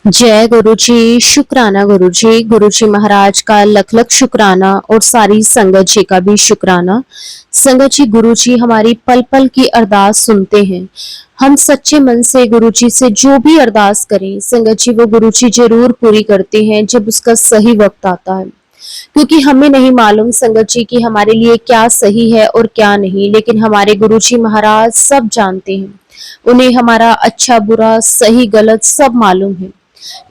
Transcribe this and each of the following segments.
जय गुरु जी, शुक्राना गुरु जी। गुरु जी महाराज का लख लख शुक्राना और सारी संगत जी का भी शुक्राना। संगत जी, गुरु जी हमारी पल पल की अरदास सुनते हैं। हम सच्चे मन से गुरु जी से जो भी अरदास करें संगत जी, वो गुरु जी जरूर पूरी करते हैं जब उसका सही वक्त आता है। क्योंकि हमें नहीं मालूम संगत जी कि हमारे लिए क्या सही है और क्या नहीं, लेकिन हमारे गुरु जी महाराज सब जानते हैं। उन्हें हमारा अच्छा बुरा सही गलत सब मालूम है।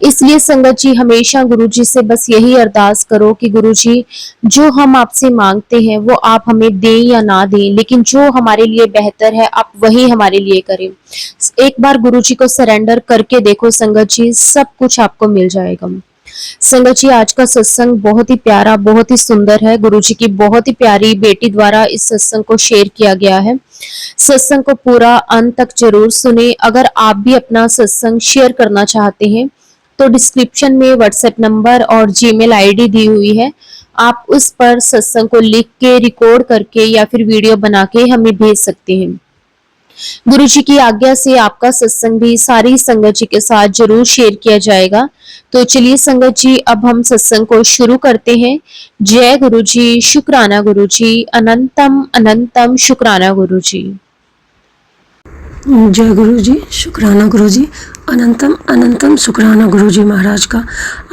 इसलिए संगत जी हमेशा गुरु जी से बस यही अरदास करो कि गुरु जी जो हम आपसे मांगते हैं वो आप हमें दें या ना दें, लेकिन जो हमारे लिए बेहतर है आप वही हमारे लिए करें। एक बार गुरु जी को सरेंडर करके देखो संगत जी, सब कुछ आपको मिल जाएगा। संगत जी, आज का सत्संग बहुत ही प्यारा, बहुत ही सुंदर है। गुरु जी की बहुत ही प्यारी बेटी द्वारा इस सत्संग को शेयर किया गया है। सत्संग को पूरा अंत तक जरूर सुने। अगर आप भी अपना सत्संग शेयर करना चाहते हैं तो डिस्क्रिप्शन में व्हाट्सएप नंबर और जीमेल आईडी दी हुई है। आप उस पर सत्संग को लिख के रिकॉर्ड करके या फिर वीडियो बना के हमें भेज सकते हैं। गुरु जी की आज्ञा से आपका सत्संग भी सारी संगत जी के साथ जरूर शेयर किया जाएगा। तो चलिए संगत जी, अब हम सत्संग को शुरू करते हैं। जय गुरु जी, शुक्राना गुरु जी, अनंतम अनंतम शुक्राना गुरु जी। जय गुरु जी, शुक्राना गुरु जी, अनंतम अनंतम शुक्राना गुरु जी महाराज का।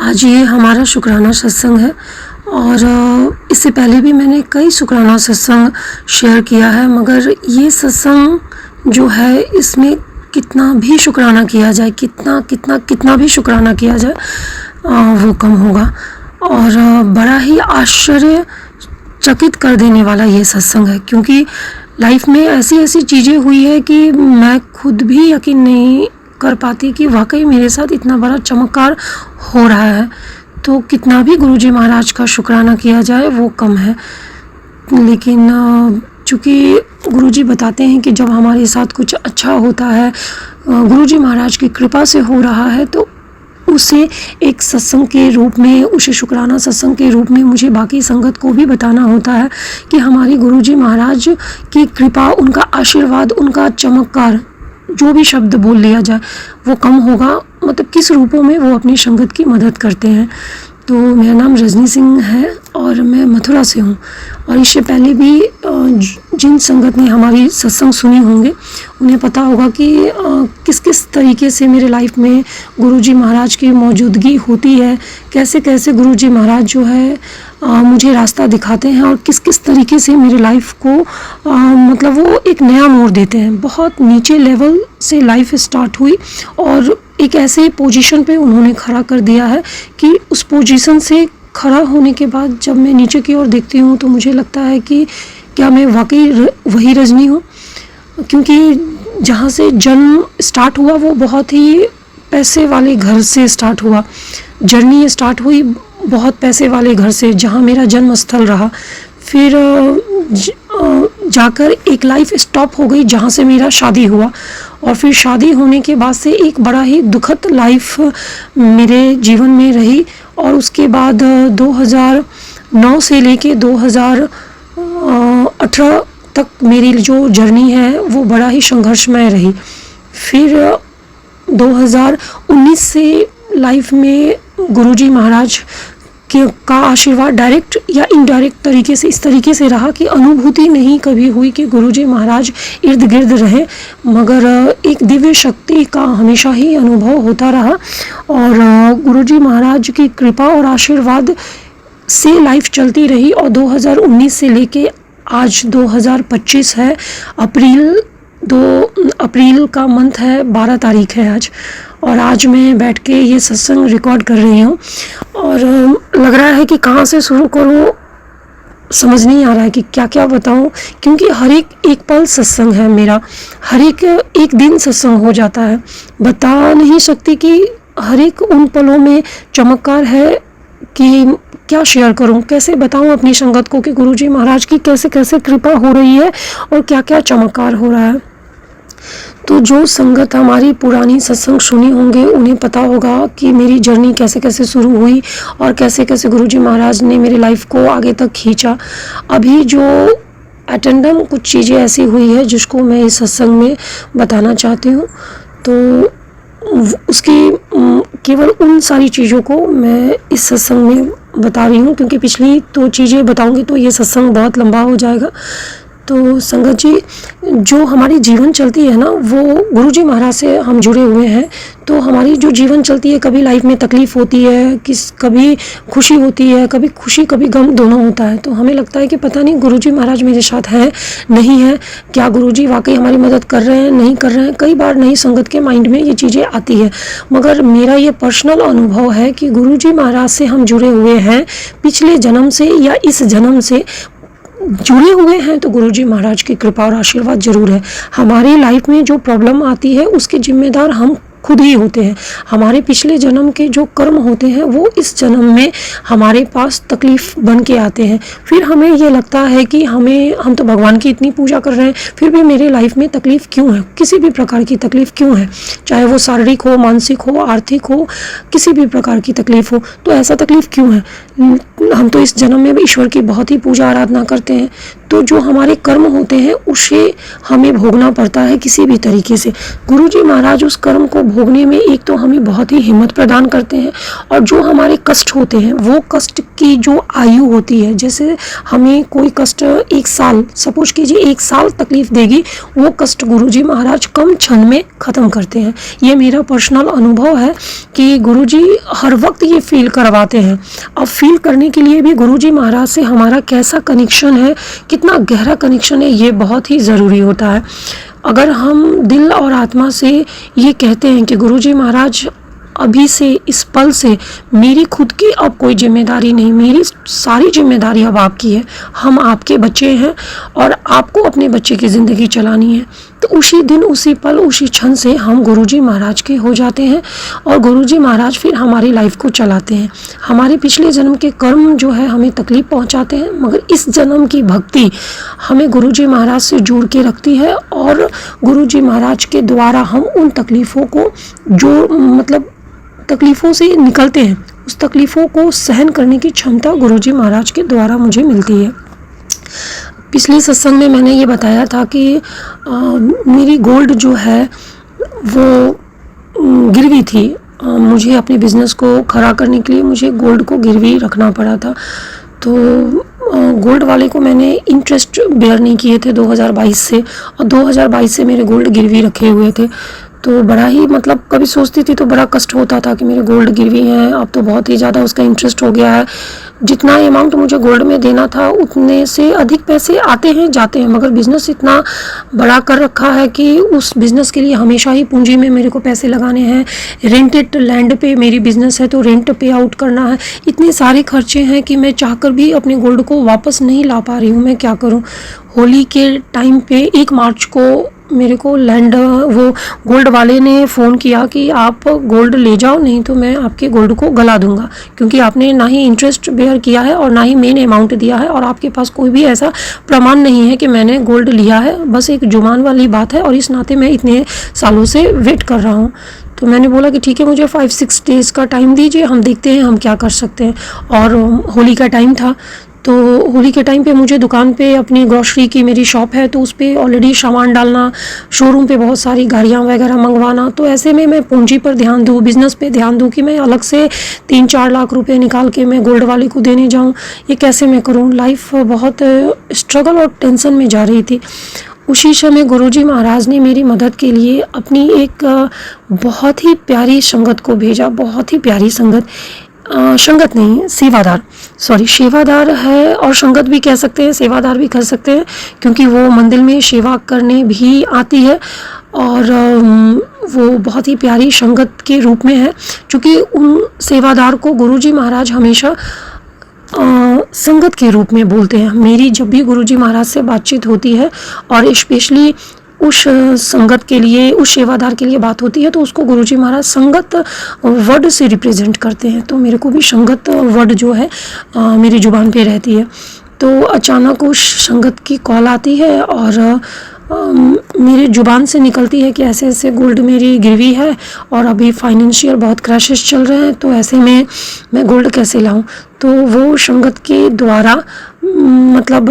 आज ये हमारा शुक्राना सत्संग है और इससे पहले भी मैंने कई शुक्राना सत्संग शेयर किया है, मगर ये सत्संग जो है इसमें कितना भी शुक्राना किया जाए, कितना भी शुक्राना किया जाए वो कम होगा। और बड़ा ही आश्चर्यचकित कर देने वाला ये सत्संग है, क्योंकि लाइफ में ऐसी ऐसी चीज़ें हुई है कि मैं खुद भी यकीन नहीं कर पाती कि वाकई मेरे साथ इतना बड़ा चमत्कार हो रहा है। तो कितना भी गुरुजी महाराज का शुक्राना किया जाए वो कम है। लेकिन चूँकि गुरुजी बताते हैं कि जब हमारे साथ कुछ अच्छा होता है, गुरुजी महाराज की कृपा से हो रहा है, तो उसे एक सत्संग के रूप में, उसे शुक्राना सत्संग के रूप में मुझे बाकी संगत को भी बताना होता है कि हमारे गुरुजी महाराज की कृपा, उनका आशीर्वाद, उनका चमत्कार, जो भी शब्द बोल लिया जाए वो कम होगा। मतलब किस रूपों में वो अपनी संगत की मदद करते हैं। तो मेरा नाम रजनी सिंह है और मैं मथुरा से हूँ। और इससे पहले भी जिन संगत ने हमारी सत्संग सुनी होंगे उन्हें पता होगा कि किस किस तरीके से मेरे लाइफ में गुरुजी महाराज की मौजूदगी होती है, कैसे कैसे गुरुजी महाराज जो है मुझे रास्ता दिखाते हैं और किस किस तरीके से मेरे लाइफ को मतलब वो एक नया मोड़ देते हैं। बहुत नीचे लेवल से लाइफ स्टार्ट हुई और एक ऐसे पोजीशन पे उन्होंने खड़ा कर दिया है कि उस पोजीशन से खड़ा होने के बाद जब मैं नीचे की ओर देखती हूँ तो मुझे लगता है कि क्या मैं वाकई वही रजनी हूँ। क्योंकि जहाँ से जन्म स्टार्ट हुआ वो बहुत ही पैसे वाले घर से स्टार्ट हुआ। जर्नी स्टार्ट हुई बहुत पैसे वाले घर से, जहाँ मेरा जन्म स्थल रहा। फिर जाकर एक लाइफ स्टॉप हो गई जहाँ से मेरा शादी हुआ। और फिर शादी होने के बाद से एक बड़ा ही दुखद लाइफ मेरे जीवन में रही। और उसके बाद 2009 से लेके 2018 तक मेरी जो जर्नी है वो बड़ा ही संघर्षमय रही। फिर 2019 से लाइफ में गुरुजी महाराज का आशीर्वाद डायरेक्ट या इनडायरेक्ट तरीके से इस तरीके से रहा कि अनुभूति नहीं कभी हुई कि गुरुजी महाराज इर्द गिर्द रहे, मगर एक दिव्य शक्ति का हमेशा ही अनुभव होता रहा। और गुरुजी महाराज की कृपा और आशीर्वाद से लाइफ चलती रही। और 2019 से लेके आज 2025 है, अप्रैल का मंथ है, 12 तारीख है आज। और आज मैं बैठ के ये सत्संग रिकॉर्ड कर रही हूँ और लग रहा है कि कहाँ से शुरू करूँ, समझ नहीं आ रहा है कि क्या क्या बताऊँ। क्योंकि हर एक पल सत्संग है मेरा, हर एक दिन सत्संग हो जाता है। बता नहीं सकती कि हर एक उन पलों में चमत्कार है कि क्या शेयर करूं, कैसे बताऊं अपनी संगत को कि गुरुजी महाराज की कैसे कैसे कृपा हो रही है और क्या क्या चमत्कार हो रहा है। तो जो संगत हमारी पुरानी सत्संग सुनी होंगे उन्हें पता होगा कि मेरी जर्नी कैसे कैसे शुरू हुई और कैसे कैसे गुरुजी महाराज ने मेरी लाइफ को आगे तक खींचा। अभी जो अटेंडम कुछ चीज़ें ऐसी हुई है जिसको मैं इस सत्संग में बताना चाहती हूँ। तो उसकी केवल उन सारी चीज़ों को मैं इस सत्संग में बता रही हूँ, क्योंकि पिछली तो चीज़ें बताऊँगी तो ये सत्संग बहुत लंबा हो जाएगा। तो संगत जी, जो हमारी जीवन चलती है ना, वो गुरुजी महाराज से हम जुड़े हुए हैं। तो हमारी जो जीवन चलती है, कभी लाइफ में तकलीफ़ होती है, कभी खुशी होती है, कभी खुशी कभी गम दोनों होता है। तो हमें लगता है कि पता नहीं गुरुजी महाराज मेरे साथ हैं नहीं है, क्या गुरुजी वाकई हमारी मदद कर रहे हैं नहीं कर रहे हैं। कई बार नई संगत के माइंड में ये चीज़ें आती है, मगर मेरा ये पर्सनल अनुभव है कि गुरुजी महाराज से हम जुड़े हुए हैं, पिछले जन्म से या इस जन्म से जुड़े हुए हैं। तो गुरुजी महाराज की कृपा और आशीर्वाद जरूर है। हमारी लाइफ में जो प्रॉब्लम आती है उसके जिम्मेदार हम खुद ही होते हैं। हमारे पिछले जन्म के जो कर्म होते हैं वो इस जन्म में हमारे पास तकलीफ बन के आते हैं। फिर हमें ये लगता है कि हम तो भगवान की इतनी पूजा कर रहे हैं, फिर भी मेरे लाइफ में तकलीफ क्यों है, किसी भी प्रकार की तकलीफ क्यों है, चाहे वो शारीरिक हो, मानसिक हो, आर्थिक हो, किसी भी प्रकार की तकलीफ हो, तो ऐसा तकलीफ क्यों है। हम तो इस जन्म में भी ईश्वर की बहुत ही पूजा आराधना करते हैं, तो जो हमारे कर्म होते हैं उसे हमें भोगना पड़ता है किसी भी तरीके से। गुरुजी महाराज उस कर्म को भोगने में एक तो हमें बहुत ही हिम्मत प्रदान करते हैं, और जो हमारे कष्ट होते हैं वो कष्ट की जो आयु होती है, जैसे हमें कोई कष्ट 1 साल, सपोज कीजिए 1 साल तकलीफ देगी, वो कष्ट गुरुजी महाराज कम क्षण में ख़त्म करते हैं। ये मेरा पर्सनल अनुभव है कि गुरुजी हर वक्त ये फील करवाते हैं। अब फील करने के लिए भी गुरुजी महाराज से हमारा कैसा कनेक्शन है, कितना गहरा कनेक्शन है, ये बहुत ही ज़रूरी होता है। अगर हम दिल और आत्मा से ये कहते हैं कि गुरुजी महाराज अभी से, इस पल से मेरी खुद की अब कोई जिम्मेदारी नहीं, मेरी सारी जिम्मेदारी अब आपकी है, हम आपके बच्चे हैं और आपको अपने बच्चे की ज़िंदगी चलानी है, तो उसी दिन, उसी पल, उसी क्षण से हम गुरुजी महाराज के हो जाते हैं और गुरुजी महाराज फिर हमारी लाइफ को चलाते हैं। हमारे पिछले जन्म के कर्म जो है हमें तकलीफ़ पहुंचाते हैं, मगर इस जन्म की भक्ति हमें गुरुजी महाराज से जोड़ के रखती है, और गुरुजी महाराज के द्वारा हम उन तकलीफ़ों को, जो मतलब तकलीफ़ों से निकलते हैं, उस तकलीफ़ों को सहन करने की क्षमता गुरुजी महाराज के द्वारा मुझे मिलती है। पिछले सत्संग में मैंने ये बताया था कि मेरी गोल्ड जो है वो गिरवी थी। मुझे अपने बिज़नेस को खड़ा करने के लिए मुझे गोल्ड को गिरवी रखना पड़ा था। तो गोल्ड वाले को मैंने इंटरेस्ट बेयर नहीं किए थे 2022 से, और 2022 से मेरे गोल्ड गिरवी रखे हुए थे। तो बड़ा ही, मतलब कभी सोचती थी तो बड़ा कष्ट होता था कि मेरे गोल्ड गिरवी हैं, अब तो बहुत ही ज़्यादा उसका इंटरेस्ट हो गया है। जितना अमाउंट मुझे गोल्ड में देना था उतने से अधिक पैसे आते हैं जाते हैं, मगर बिज़नेस इतना बड़ा कर रखा है कि उस बिज़नेस के लिए हमेशा ही पूंजी में मेरे को पैसे लगाने हैं। रेंटेड लैंड पे मेरी बिज़नेस है तो रेंट पे आउट करना है, इतने सारे खर्चे हैं कि मैं चाहकर भी अपने गोल्ड को वापस नहीं ला पा रही हूँ। मैं क्या करूँ। होली के टाइम पे 1 मार्च को मेरे को वो गोल्ड वाले ने फ़ोन किया कि आप गोल्ड ले जाओ, नहीं तो मैं आपके गोल्ड को गला दूंगा, क्योंकि आपने ना ही इंटरेस्ट बेयर किया है और ना ही मेन अमाउंट दिया है, और आपके पास कोई भी ऐसा प्रमाण नहीं है कि मैंने गोल्ड लिया है, बस एक जुबान वाली बात है, और इस नाते मैं इतने सालों से वेट कर रहा हूँ। तो मैंने बोला कि ठीक है, मुझे 5-6 डेज़ का टाइम दीजिए, हम देखते हैं हम क्या कर सकते हैं। और होली का टाइम था, तो होली के टाइम पे मुझे दुकान पे, अपनी ग्रॉसरी की मेरी शॉप है तो उस पर ऑलरेडी सामान डालना, शोरूम पे बहुत सारी गाड़ियाँ वगैरह मंगवाना, तो ऐसे में मैं पूंजी पर ध्यान दूँ, बिज़नेस पे ध्यान दूँ कि मैं अलग से 3-4 लाख रुपए निकाल के मैं गोल्ड वाले को देने जाऊँ, ये कैसे मैं करूँ। लाइफ बहुत स्ट्रगल और टेंशन में जा रही थी। उसी समय गुरुजी महाराज ने मेरी मदद के लिए अपनी एक बहुत ही प्यारी संगत को भेजा, बहुत ही प्यारी संगत, संगत नहीं, सेवादार है, और संगत भी कह सकते हैं, सेवादार भी कह सकते हैं, क्योंकि वो मंदिर में सेवा करने भी आती है, और वो बहुत ही प्यारी संगत के रूप में है। क्योंकि उन सेवादार को गुरुजी महाराज हमेशा संगत के रूप में बोलते हैं। मेरी जब भी गुरुजी महाराज से बातचीत होती है, और स्पेशली उस संगत के लिए, उस सेवादार के लिए बात होती है, तो उसको गुरुजी महाराज संगत वर्ड से रिप्रेजेंट करते हैं। तो मेरे को भी संगत वर्ड जो है मेरी जुबान पे रहती है। तो अचानक उस संगत की कॉल आती है और मेरी जुबान से निकलती है कि ऐसे ऐसे गोल्ड मेरी गिरवी है और अभी फाइनेंशियल बहुत क्रैशेस चल रहे हैं, तो ऐसे में मैं गोल्ड कैसे लाऊं। तो वो संगत के द्वारा मतलब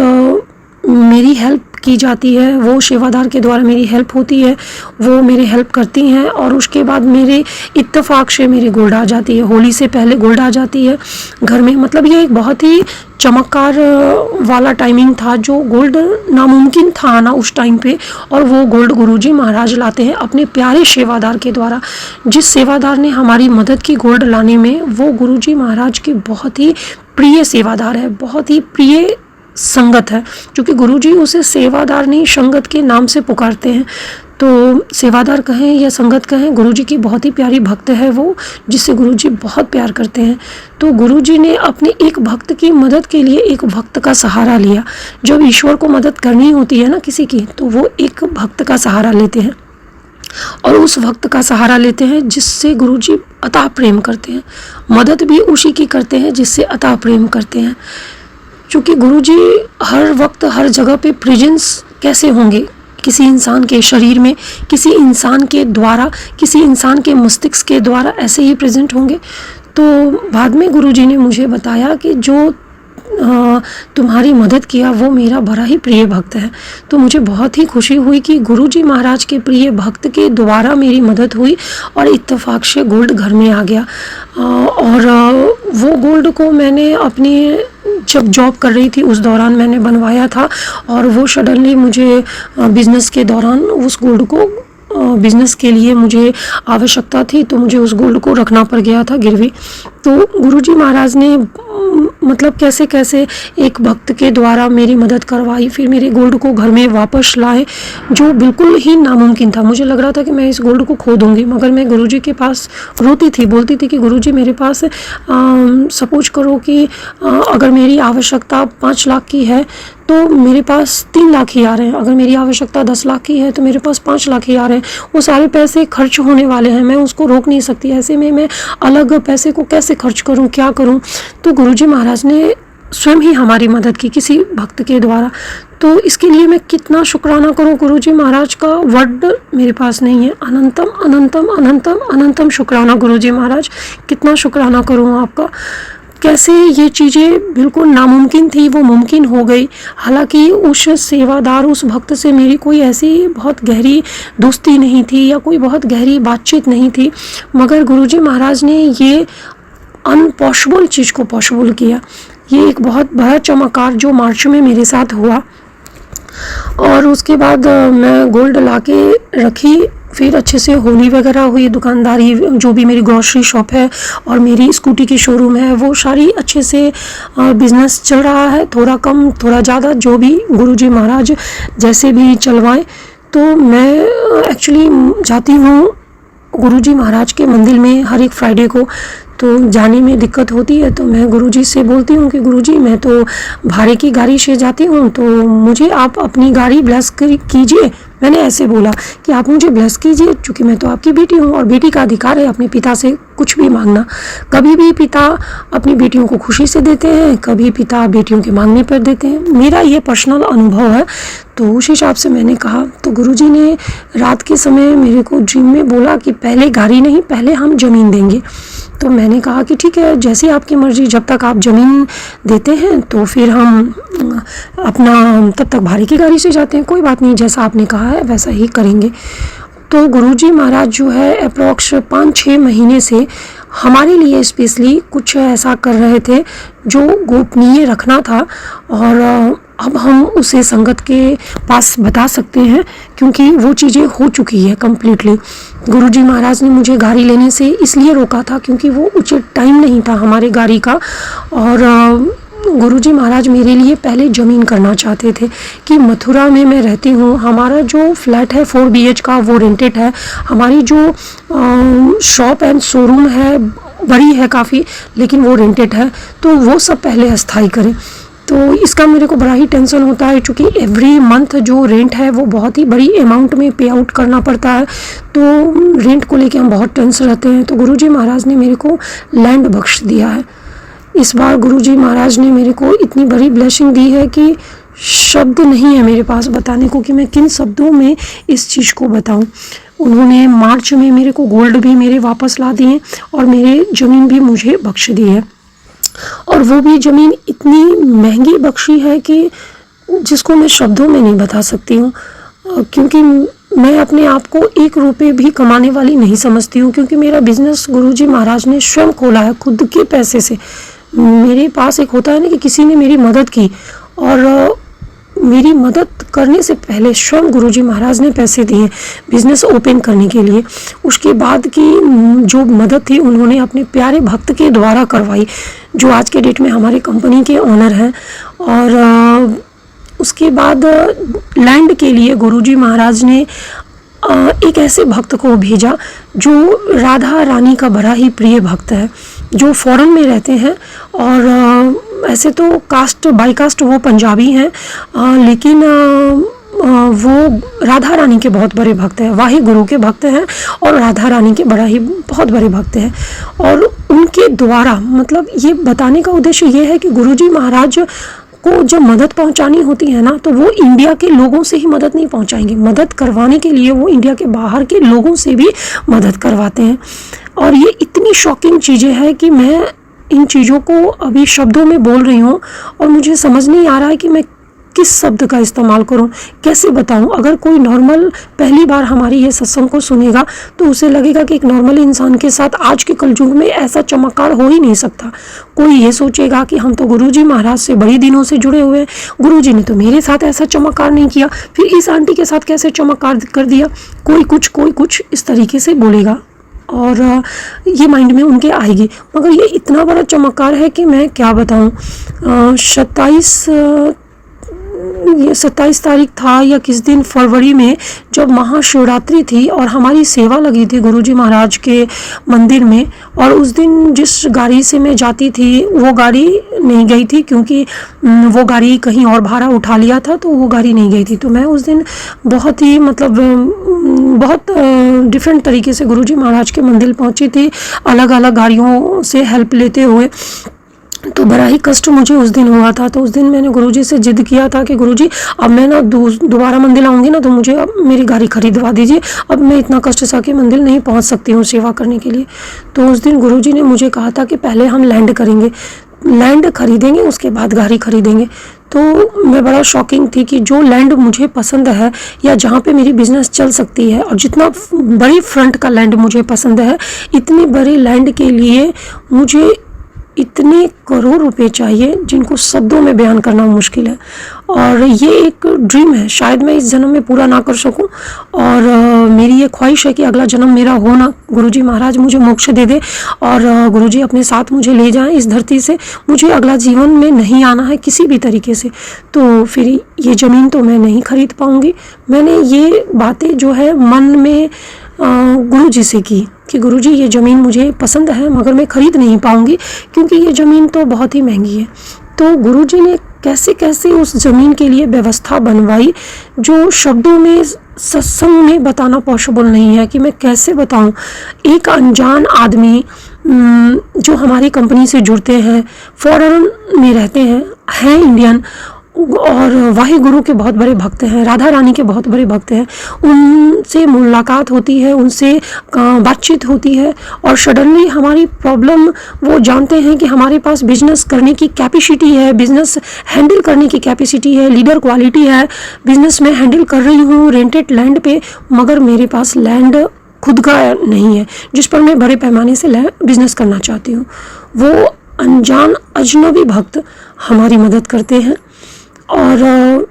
मेरी हेल्प की जाती है, वो सेवादार के द्वारा मेरी हेल्प होती है, वो मेरी हेल्प करती हैं और उसके बाद मेरे इत्तेफाक से मेरी गोल्ड आ जाती है। होली से पहले गोल्ड आ जाती है घर में। मतलब ये एक बहुत ही चमत्कार वाला टाइमिंग था, जो गोल्ड नामुमकिन था आना उस टाइम पे, और वो गोल्ड गुरुजी महाराज लाते हैं अपने प्यारे सेवादार के द्वारा। जिस सेवादार ने हमारी मदद की गोल्ड लाने में, वो गुरुजी महाराज के बहुत ही प्रिय सेवादार है, बहुत ही प्रिय संगत है, क्योंकि गुरुजी उसे सेवादार नहीं संगत के नाम से पुकारते हैं। तो सेवादार कहें या संगत कहें, गुरुजी की बहुत ही प्यारी भक्त है वो, जिससे गुरुजी बहुत प्यार करते हैं। तो गुरुजी ने अपने एक भक्त की मदद के लिए एक भक्त का सहारा लिया। जब ईश्वर को मदद करनी होती है ना किसी की, तो वो एक भक्त का सहारा लेते हैं, और उस भक्त का सहारा लेते हैं जिससे गुरुजी अतः प्रेम करते हैं। मदद भी उसी की करते हैं जिससे अतः प्रेम करते हैं। क्योंकि गुरुजी हर वक्त हर जगह पे प्रेजेंस कैसे होंगे किसी इंसान के शरीर में, किसी इंसान के द्वारा, किसी इंसान के मस्तिष्क के द्वारा ऐसे ही प्रेजेंट होंगे। तो बाद में गुरुजी ने मुझे बताया कि जो तुम्हारी मदद किया वो मेरा बड़ा ही प्रिय भक्त है। तो मुझे बहुत ही खुशी हुई कि गुरुजी महाराज के प्रिय भक्त के द्वारा मेरी मदद हुई और इत्तेफाक से गोल्ड घर में आ गया। और वो गोल्ड को मैंने अपनी जब जॉब कर रही थी उस दौरान मैंने बनवाया था, और वो सडनली मुझे बिज़नेस के दौरान उस गोल्ड को बिज़नेस के लिए मुझे आवश्यकता थी, तो मुझे उस गोल्ड को रखना पड़ गया था गिरवी। तो गुरुजी महाराज ने मतलब कैसे कैसे एक भक्त के द्वारा मेरी मदद करवाई, फिर मेरे गोल्ड को घर में वापस लाए, जो बिल्कुल ही नामुमकिन था। मुझे लग रहा था कि मैं इस गोल्ड को खो दूंगी, मगर मैं गुरुजी के पास रोती थी, बोलती थी कि गुरुजी मेरे पास सपोज करो कि अगर मेरी आवश्यकता 5 लाख की है तो मेरे पास 3 लाख ही आ रहे हैं, अगर मेरी आवश्यकता 10 लाख की है तो मेरे पास 5 लाख ही आ रहे हैं। वो सारे पैसे खर्च होने वाले हैं, मैं उसको रोक नहीं सकती। ऐसे में मैं अलग पैसे को कैसे खर्च करूं, क्या करूं? तो गुरुजी महाराज ने स्वयं ही हमारी मदद की किसी भक्त के द्वारा। तो इसके लिए मैं कितना शुक्राना करूं गुरुजी महाराज का, वर्ड मेरे पास नहीं है। अनंतम अनंतम अनंतम अनंतम शुक्राना गुरुजी महाराज, कितना शुक्राना करूं आपका। कैसे ये चीज़ें बिल्कुल नामुमकिन थी वो मुमकिन हो गई। हालांकि उस सेवादार, उस भक्त से मेरी कोई ऐसी बहुत गहरी दोस्ती नहीं थी या कोई बहुत गहरी बातचीत नहीं थी, मगर गुरुजी महाराज ने ये अनपॉसिबल चीज़ को पॉसिबल किया। ये एक बहुत बड़ा चमत्कार जो मार्च में मेरे साथ हुआ। और उसके बाद मैं गोल्ड लाके रखी, फिर अच्छे से होली वगैरह हुई, दुकानदारी जो भी मेरी ग्रॉसरी शॉप है और मेरी स्कूटी की शोरूम है वो सारी अच्छे से बिज़नेस चल रहा है, थोड़ा कम थोड़ा ज़्यादा जो भी गुरुजी महाराज जैसे भी चलवाएं। तो मैं एक्चुअली जाती हूँ गुरुजी महाराज के मंदिर में हर एक फ्राइडे को, तो जाने में दिक्कत होती है। तो मैं गुरुजी से बोलती हूँ कि गुरुजी मैं तो भाड़े की गाड़ी से जाती हूँ, तो मुझे आप अपनी गाड़ी ब्लेस कीजिए। मैंने ऐसे बोला कि आप मुझे ब्लेस कीजिए, क्योंकि मैं तो आपकी बेटी हूँ और बेटी का अधिकार है अपने पिता से कुछ भी मांगना। कभी भी पिता अपनी बेटियों को खुशी से देते हैं, कभी पिता बेटियों के मांगने पर देते हैं। मेरा ये पर्सनल अनुभव है। तो उस हिसाब से मैंने कहा, तो गुरुजी ने रात के समय मेरे को ड्रीम में बोला कि पहले गाड़ी नहीं, पहले हम ज़मीन देंगे। तो मैंने कहा कि ठीक है, जैसे आपकी मर्ज़ी, जब तक आप ज़मीन देते हैं तो फिर हम अपना तब तक भाड़े की गाड़ी से जाते हैं, कोई बात नहीं, जैसा आपने कहा है वैसा ही करेंगे। तो गुरुजी महाराज जो है अप्रॉक्स 5-6 महीने से हमारे लिए स्पेशली कुछ ऐसा कर रहे थे जो गोपनीय रखना था, और अब हम उसे संगत के पास बता सकते हैं क्योंकि वो चीज़ें हो चुकी है कम्प्लीटली। गुरुजी महाराज ने मुझे गाड़ी लेने से इसलिए रोका था क्योंकि वो उचित टाइम नहीं था हमारे गाड़ी का, और गुरुजी महाराज मेरे लिए पहले ज़मीन करना चाहते थे कि मथुरा में मैं रहती हूँ, हमारा जो फ्लैट है 4 BH का वो रेंटेड है, हमारी जो शॉप एंड शोरूम है बड़ी है काफ़ी, लेकिन वो रेंटेड है, तो वो सब पहले अस्थाई करें। तो इसका मेरे को बड़ा ही टेंशन होता है, क्योंकि एवरी मंथ जो रेंट है वो बहुत ही बड़ी अमाउंट में पे आउट करना पड़ता है, तो रेंट को लेके हम बहुत टेंशन रहते हैं। तो गुरुजी महाराज ने मेरे को लैंड बख्श दिया है। इस बार गुरुजी महाराज ने मेरे को इतनी बड़ी ब्लेसिंग दी है कि शब्द नहीं है मेरे पास बताने को कि मैं किन शब्दों में इस चीज़ को बताऊं। उन्होंने मार्च में मेरे को गोल्ड भी मेरे वापस ला दिए और मेरे ज़मीन भी मुझे बख्श दी है, और वो भी ज़मीन इतनी महंगी बख्शी है कि जिसको मैं शब्दों में नहीं बता सकती हूँ, क्योंकि मैं अपने आप को 1 रुपये भी कमाने वाली नहीं समझती हूँ, क्योंकि मेरा बिजनेस गुरुजी महाराज ने स्वयं खोला है खुद के पैसे से। मेरे पास एक होता है ना कि किसी ने मेरी मदद की, और मेरी मदद करने से पहले स्वयं गुरुजी महाराज ने पैसे दिए बिजनेस ओपन करने के लिए। उसके बाद की जो मदद थी उन्होंने अपने प्यारे भक्त के द्वारा करवाई, जो आज के डेट में हमारी कंपनी के ओनर हैं। और उसके बाद लैंड के लिए गुरुजी महाराज ने एक ऐसे भक्त को भेजा जो राधा रानी का बड़ा ही प्रिय भक्त है, जो फॉरेन में रहते हैं। और ऐसे तो कास्ट बाई कास्ट वो पंजाबी हैं, लेकिन वो राधा रानी के बहुत बड़े भक्त हैं, वाहे गुरु के भक्त हैं और राधा रानी के बड़ा ही बहुत बड़े भक्त हैं। और उनके द्वारा, मतलब ये बताने का उद्देश्य ये है कि गुरुजी महाराज को जब मदद पहुंचानी होती है ना, तो वो इंडिया के लोगों से ही मदद नहीं पहुंचाएंगे। मदद करवाने के लिए वो इंडिया के बाहर के लोगों से भी मदद करवाते हैं। और ये इतनी शॉकिंग चीज़ें हैं कि मैं इन चीज़ों को अभी शब्दों में बोल रही हूँ और मुझे समझ नहीं आ रहा है कि मैं किस शब्द का इस्तेमाल करूं, कैसे बताऊं। अगर कोई नॉर्मल पहली बार हमारी ये सत्संग को सुनेगा तो उसे लगेगा कि एक नॉर्मल इंसान के साथ आज के कलयुग में ऐसा चमत्कार हो ही नहीं सकता। कोई ये सोचेगा कि हम तो गुरुजी महाराज से बड़े दिनों से जुड़े हुए हैं, गुरुजी ने तो मेरे साथ ऐसा चमत्कार नहीं किया, फिर इस आंटी के साथ कैसे चमत्कार कर दिया। कोई कुछ इस तरीके से बोलेगा और ये माइंड में उनके आएगी। मगर ये इतना बड़ा चमत्कार है कि मैं क्या बताऊं। 27 तारीख था या किस दिन फरवरी में, जब महाशिवरात्रि थी और हमारी सेवा लगी थी गुरुजी महाराज के मंदिर में। और उस दिन जिस गाड़ी से मैं जाती थी वो गाड़ी नहीं गई थी, क्योंकि वो गाड़ी कहीं और भाड़ा उठा लिया था, तो वो गाड़ी नहीं गई थी। तो मैं उस दिन बहुत ही बहुत डिफरेंट तरीके से गुरुजी महाराज के मंदिर पहुंची थी, अलग अलग गाड़ियों से हेल्प लेते हुए। तो बड़ा ही कष्ट मुझे उस दिन हुआ था। तो उस दिन मैंने गुरुजी से जिद किया था कि गुरुजी अब मैं ना दोबारा मंदिर आऊँगी ना, तो मुझे अब मेरी गाड़ी खरीदवा दीजिए, अब मैं इतना कष्ट सा कि मंदिर नहीं पहुँच सकती हूँ सेवा करने के लिए। तो उस दिन गुरुजी ने मुझे कहा था कि पहले हम लैंड करेंगे, लैंड खरीदेंगे, उसके बाद गाड़ी खरीदेंगे। तो मैं बड़ा शॉकिंग थी कि जो लैंड मुझे पसंद है या जहाँ पे मेरी बिजनेस चल सकती है, और जितना बड़ी फ्रंट का लैंड मुझे पसंद है, इतनी बड़ी लैंड के लिए मुझे इतने करोड़ रुपए चाहिए जिनको शब्दों में बयान करना मुश्किल है। और ये एक ड्रीम है, शायद मैं इस जन्म में पूरा ना कर सकूं। और मेरी ये ख्वाहिश है कि अगला जन्म मेरा हो ना, गुरुजी महाराज मुझे मोक्ष दे दे और गुरुजी अपने साथ मुझे ले जाएं इस धरती से। मुझे अगला जीवन में नहीं आना है किसी भी तरीके से। तो फिर ये ज़मीन तो मैं नहीं खरीद पाऊँगी। मैंने ये बातें जो है मन में गुरुजी से की कि गुरुजी ये ज़मीन मुझे पसंद है, मगर मैं ख़रीद नहीं पाऊँगी क्योंकि ये ज़मीन तो बहुत ही महंगी है। तो गुरुजी ने कैसे कैसे उस ज़मीन के लिए व्यवस्था बनवाई, जो शब्दों में सत्संग में बताना पॉसिबल नहीं है कि मैं कैसे बताऊं। एक अनजान आदमी जो हमारी कंपनी से जुड़ते हैं, फॉरेन में रहते हैं इंडियन, और वाहे गुरु के बहुत बड़े भक्त हैं, राधा रानी के बहुत बड़े भक्त हैं, उनसे मुलाकात होती है, उनसे बातचीत होती है। और सडनली हमारी प्रॉब्लम, वो जानते हैं कि हमारे पास बिजनेस करने की कैपेसिटी है, बिजनेस हैंडल करने की कैपेसिटी है, लीडर क्वालिटी है, बिजनेस में हैंडल कर रही हूँ रेंटेड लैंड पे, मगर मेरे पास लैंड खुद का नहीं है जिस पर मैं बड़े पैमाने से बिजनेस करना चाहती हूँ। वो अनजान अजनबी भक्त हमारी मदद करते हैं। और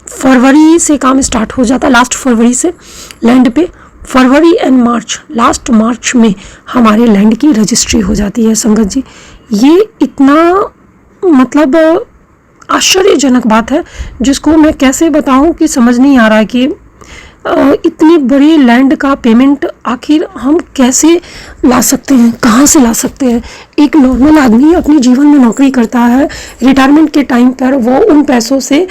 फरवरी से काम स्टार्ट हो जाता है, लास्ट फरवरी से लैंड पे, फरवरी एंड मार्च, लास्ट मार्च में हमारे लैंड की रजिस्ट्री हो जाती है। संगत जी, ये इतना मतलब आश्चर्यजनक बात है जिसको मैं कैसे बताऊं कि समझ नहीं आ रहा है कि इतनी बड़ी लैंड का पेमेंट आखिर हम कैसे ला सकते हैं, कहाँ से ला सकते हैं। एक नॉर्मल आदमी अपने जीवन में नौकरी करता है, रिटायरमेंट के टाइम पर वो उन पैसों से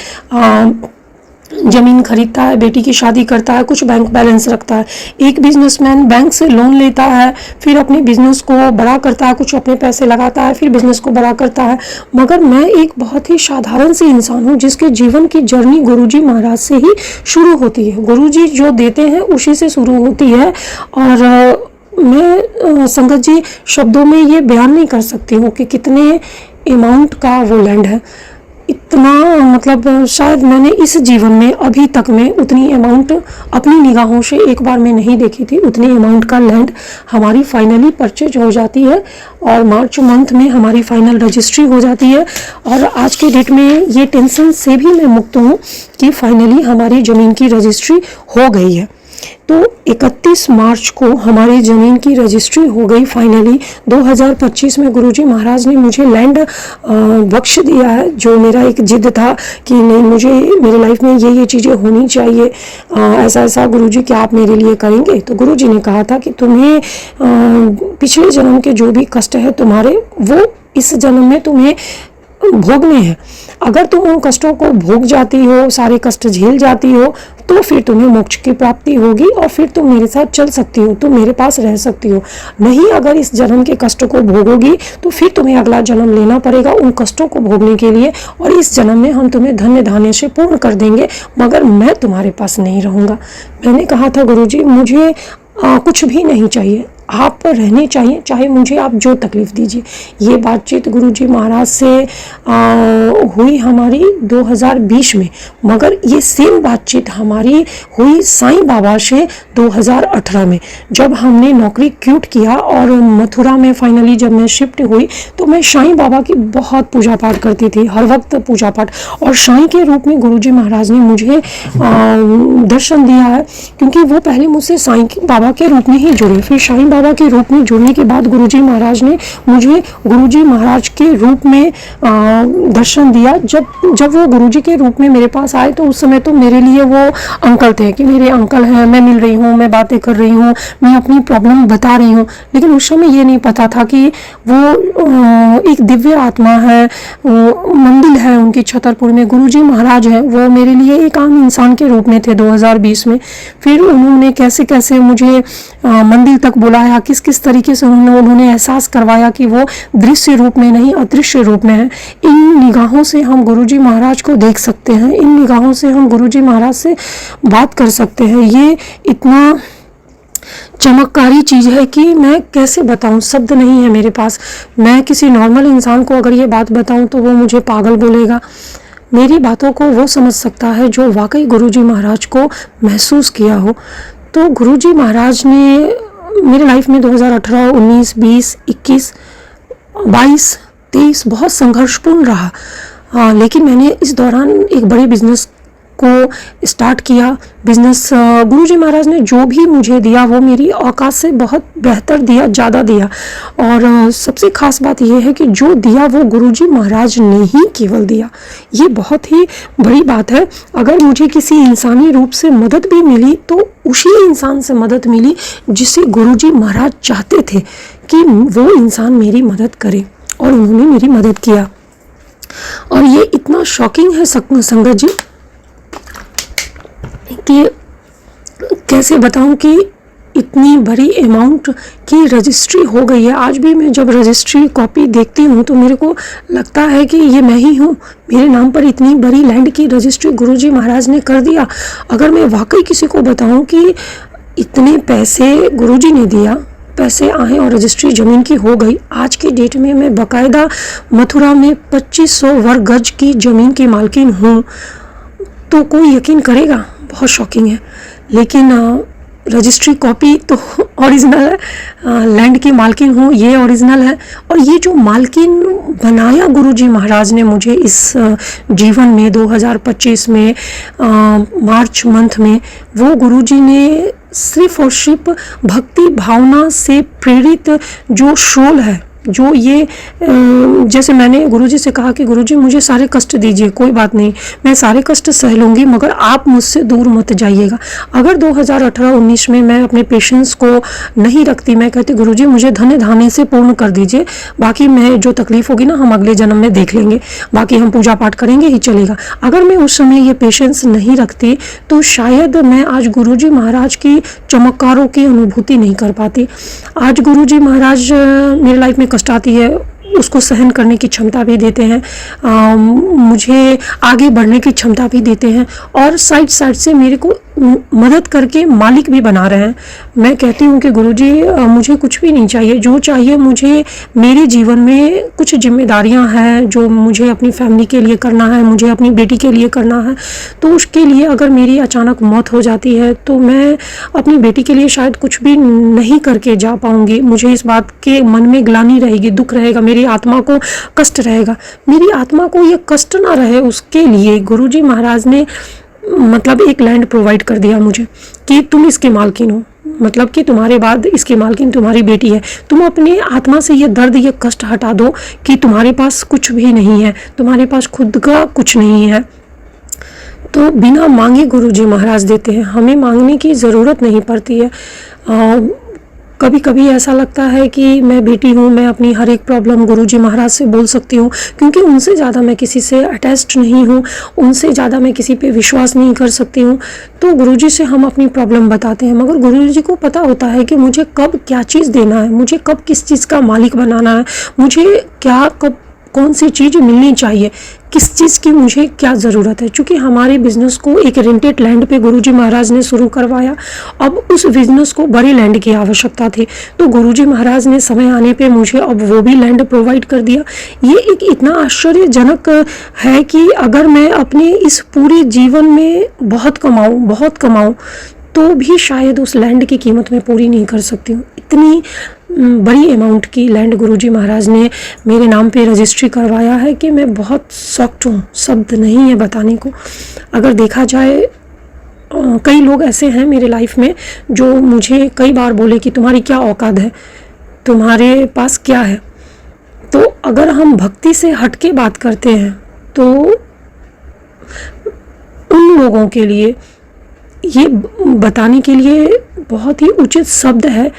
ज़मीन खरीदता है, बेटी की शादी करता है, कुछ बैंक बैलेंस रखता है। एक बिजनेसमैन बैंक से लोन लेता है, फिर अपने बिजनेस को बड़ा करता है, कुछ अपने पैसे लगाता है, फिर बिजनेस को बड़ा करता है। मगर मैं एक बहुत ही साधारण सी इंसान हूँ जिसके जीवन की जर्नी गुरुजी महाराज से ही शुरू होती है। गुरुजी जो देते हैं उसी से शुरू होती है। और मैं संगत जी शब्दों में ये बयान नहीं कर सकती हूँ कि कितने अमाउंट का वो लैंड है। इतना मतलब शायद मैंने इस जीवन में अभी तक में उतनी अमाउंट अपनी निगाहों से एक बार में नहीं देखी थी। उतनी अमाउंट का लैंड हमारी फाइनली परचेज हो जाती है और मार्च मंथ में हमारी फाइनल रजिस्ट्री हो जाती है। और आज के डेट में ये टेंशन से भी मैं मुक्त हूँ कि फाइनली हमारी ज़मीन की रजिस्ट्री हो गई है। तो 31 मार्च को हमारी ज़मीन की रजिस्ट्री हो गई फाइनली। 2025 में गुरुजी महाराज ने मुझे लैंड बख्श दिया है। जो मेरा एक जिद था कि नहीं, मुझे मेरे लाइफ में ये चीज़ें होनी चाहिए, ऐसा ऐसा गुरुजी क्या आप मेरे लिए करेंगे। तो गुरुजी ने कहा था कि तुम्हें पिछले जन्म के जो भी कष्ट है तुम्हारे, वो इस जन्म में तुम्हें भोगने हैं। अगर तुम उन कष्टों को भोग जाती हो, सारे कष्ट झेल जाती हो, तो फिर तुम्हें मोक्ष की प्राप्ति होगी और फिर तुम मेरे साथ चल सकती हो, तुम मेरे पास रह सकती हो। नहीं, अगर इस जन्म के कष्ट को भोगोगी तो फिर तुम्हें अगला जन्म लेना पड़ेगा उन कष्टों को भोगने के लिए, और इस जन्म में हम तुम्हें धन्य धान्य से पूर्ण कर देंगे, मगर मैं तुम्हारे पास नहीं रहूँगा। मैंने कहा था गुरुजी मुझे कुछ भी नहीं चाहिए, आप रहने चाहिए, चाहे मुझे आप जो तकलीफ़ दीजिए। ये बातचीत गुरुजी महाराज से हुई हमारी 2020 में, मगर ये सेम बातचीत हमारी हुई साईं बाबा से 2018 में, जब हमने नौकरी क्यूट किया और मथुरा में फाइनली जब मैं शिफ्ट हुई तो मैं साईं बाबा की बहुत पूजा पाठ करती थी, हर वक्त पूजा पाठ। और साईं के रूप में गुरुजी महाराज ने मुझे दर्शन दिया है, क्योंकि वो पहले मुझसे साईं बाबा के रूप में ही जुड़े। फिर साईं बाबा के रूप में जुड़ने के बाद गुरुजी महाराज ने मुझे गुरुजी महाराज के रूप में दर्शन दिया। जब वो गुरुजी के रूप में मेरे पास आए तो उस समय तो मेरे लिए वो अंकल थे कि मेरे अंकल हैं, मैं मिल रही हूँ, मैं बातें कर रही हूँ, मैं अपनी प्रॉब्लम बता रही हूँ। लेकिन उस समय ये नहीं पता था कि वो एक दिव्य आत्मा है, मंदिर है उनकी छतरपुर में, गुरुजी महाराज हैं। वो मेरे लिए एक आम इंसान के रूप में थे 2020 में। फिर उन्होंने कैसे कैसे मुझे मंदिर तक बुलाया, किस किस तरीके से उन्होंने एहसास करवाया कि वो दृश्य रूप में नहीं अदृश्य रूप में है। इन निगाहों से हम गुरुजी महाराज को देख सकते हैं, इन निगाहों से हम गुरुजी महाराज से बात कर सकते हैं। ये इतना चमत्कारी चीज़ है कि मैं कैसे बताऊं, शब्द नहीं है मेरे पास। मैं किसी नॉर्मल इंसान को अगर ये बात बताऊं तो वो मुझे पागल बोलेगा। मेरी बातों को वो समझ सकता है जो वाकई गुरुजी महाराज को महसूस किया हो। तो गुरुजी महाराज ने मेरे लाइफ में 2018, 19, 20, 21, 22, 23 बहुत संघर्षपूर्ण रहा। लेकिन मैंने इस दौरान एक बड़े बिजनेस को स्टार्ट किया। बिजनेस गुरुजी महाराज ने जो भी मुझे दिया वो मेरी औकात से बहुत बेहतर दिया, ज़्यादा दिया। और सबसे ख़ास बात यह है कि जो दिया वो गुरुजी महाराज ने ही केवल दिया। ये बहुत ही बड़ी बात है। अगर मुझे किसी इंसानी रूप से मदद भी मिली तो उसी इंसान से मदद मिली जिसे गुरुजी महाराज चाहते थे कि वो इंसान मेरी मदद करे, और उन्होंने मेरी मदद किया। और ये इतना शॉकिंग है संगत जी कि कैसे बताऊं कि इतनी बड़ी अमाउंट की रजिस्ट्री हो गई है। आज भी मैं जब रजिस्ट्री कॉपी देखती हूँ तो मेरे को लगता है कि ये मैं ही हूँ, मेरे नाम पर इतनी बड़ी लैंड की रजिस्ट्री गुरुजी महाराज ने कर दिया। अगर मैं वाकई किसी को बताऊँ कि इतने पैसे गुरुजी ने दिया, पैसे आए और रजिस्ट्री ज़मीन की हो गई। आज की डेट में मैं बाकायदा मथुरा में 2500 वर्ग गज की ज़मीन की मालकिन हूँ। तो कोई यकीन करेगा, बहुत शॉकिंग है। लेकिन रजिस्ट्री कॉपी तो ओरिजिनल है, लैंड की मालकिन हूँ ये ओरिजिनल है। और ये जो मालकिन बनाया गुरुजी महाराज ने मुझे इस जीवन में 2025 में मार्च मंथ में, वो गुरुजी ने सिर्फ और सिर्फ भक्ति भावना से प्रेरित जो सोल है, जो ये जैसे मैंने गुरुजी से कहा कि गुरुजी मुझे सारे कष्ट दीजिए, कोई बात नहीं, मैं सारे कष्ट सह लूँगी, मगर आप मुझसे दूर मत जाइएगा। अगर 2018-19 में मैं अपने पेशेंस को नहीं रखती, मैं कहती गुरुजी मुझे धन्य धान्य से पूर्ण कर दीजिए, बाकी मैं जो तकलीफ़ होगी ना हम अगले जन्म में देख लेंगे, बाकी हम पूजा पाठ करेंगे ही चलेगा। अगर मैं उस समय ये पेशेंस नहीं रखती तो शायद मैं आज गुरुजी महाराज की चमत्कारों की अनुभूति नहीं कर पाती। आज गुरुजी महाराज मेरे लाइफ में कष्ट आती है उसको सहन करने की क्षमता भी देते हैं, मुझे आगे बढ़ने की क्षमता भी देते हैं, और साइड से मेरे को मदद करके मालिक भी बना रहे हैं। मैं कहती हूँ कि गुरुजी मुझे कुछ भी नहीं चाहिए, जो चाहिए मुझे मेरे जीवन में कुछ जिम्मेदारियाँ हैं जो मुझे अपनी फैमिली के लिए करना है, मुझे अपनी बेटी के लिए करना है। तो उसके लिए अगर मेरी अचानक मौत हो जाती है तो मैं अपनी बेटी के लिए शायद कुछ भी नहीं करके जा पाऊँगी। मुझे इस बात के मन में ग्लानि रहेगी, दुख रहेगा, मेरी आत्मा को कष्ट रहेगा। मेरी आत्मा को ये कष्ट ना रहे उसके लिए गुरुजी महाराज ने मतलब एक लैंड प्रोवाइड कर दिया मुझे कि तुम इसके मालकिन हो, मतलब कि तुम्हारे बाद इसकी मालकिन तुम्हारी बेटी है। तुम अपने आत्मा से ये दर्द, ये कष्ट हटा दो कि तुम्हारे पास कुछ भी नहीं है, तुम्हारे पास खुद का कुछ नहीं है। तो बिना मांगे गुरुजी महाराज देते हैं, हमें मांगने की ज़रूरत नहीं पड़ती है। कभी कभी ऐसा लगता है कि मैं बेटी हूँ, मैं अपनी हर एक प्रॉब्लम गुरुजी महाराज से बोल सकती हूँ, क्योंकि उनसे ज़्यादा मैं किसी से अटैच्ड नहीं हूँ, उनसे ज़्यादा मैं किसी पे विश्वास नहीं कर सकती हूँ। तो गुरुजी से हम अपनी प्रॉब्लम बताते हैं, मगर गुरुजी को पता होता है कि मुझे कब क्या चीज़ देना है, मुझे कब किस चीज़ का मालिक बनाना है, मुझे क्या कब कौन सी चीज़ मिलनी चाहिए, किस चीज़ की मुझे क्या ज़रूरत है। क्योंकि हमारे बिज़नेस को एक रेंटेड लैंड पे गुरुजी महाराज ने शुरू करवाया, अब उस बिज़नेस को बड़े लैंड की आवश्यकता थी, तो गुरुजी महाराज ने समय आने पे मुझे अब वो भी लैंड प्रोवाइड कर दिया। ये एक इतना आश्चर्यजनक है कि अगर मैं अपने इस पूरे जीवन में बहुत कमाऊँ तो भी शायद उस लैंड की कीमत मैं पूरी नहीं कर सकती हूँ। इतनी बड़ी अमाउंट की लैंड गुरुजी महाराज ने मेरे नाम पे रजिस्ट्री करवाया है कि मैं बहुत शॉक्ड हूँ, शब्द नहीं है बताने को। अगर देखा जाए कई लोग ऐसे हैं मेरे लाइफ में जो मुझे कई बार बोले कि तुम्हारी क्या औकात है, तुम्हारे पास क्या है। तो अगर हम भक्ति से हट के बात करते हैं तो उन लोगों के लिए ये बताने के लिए बहुत ही उचित शब्द है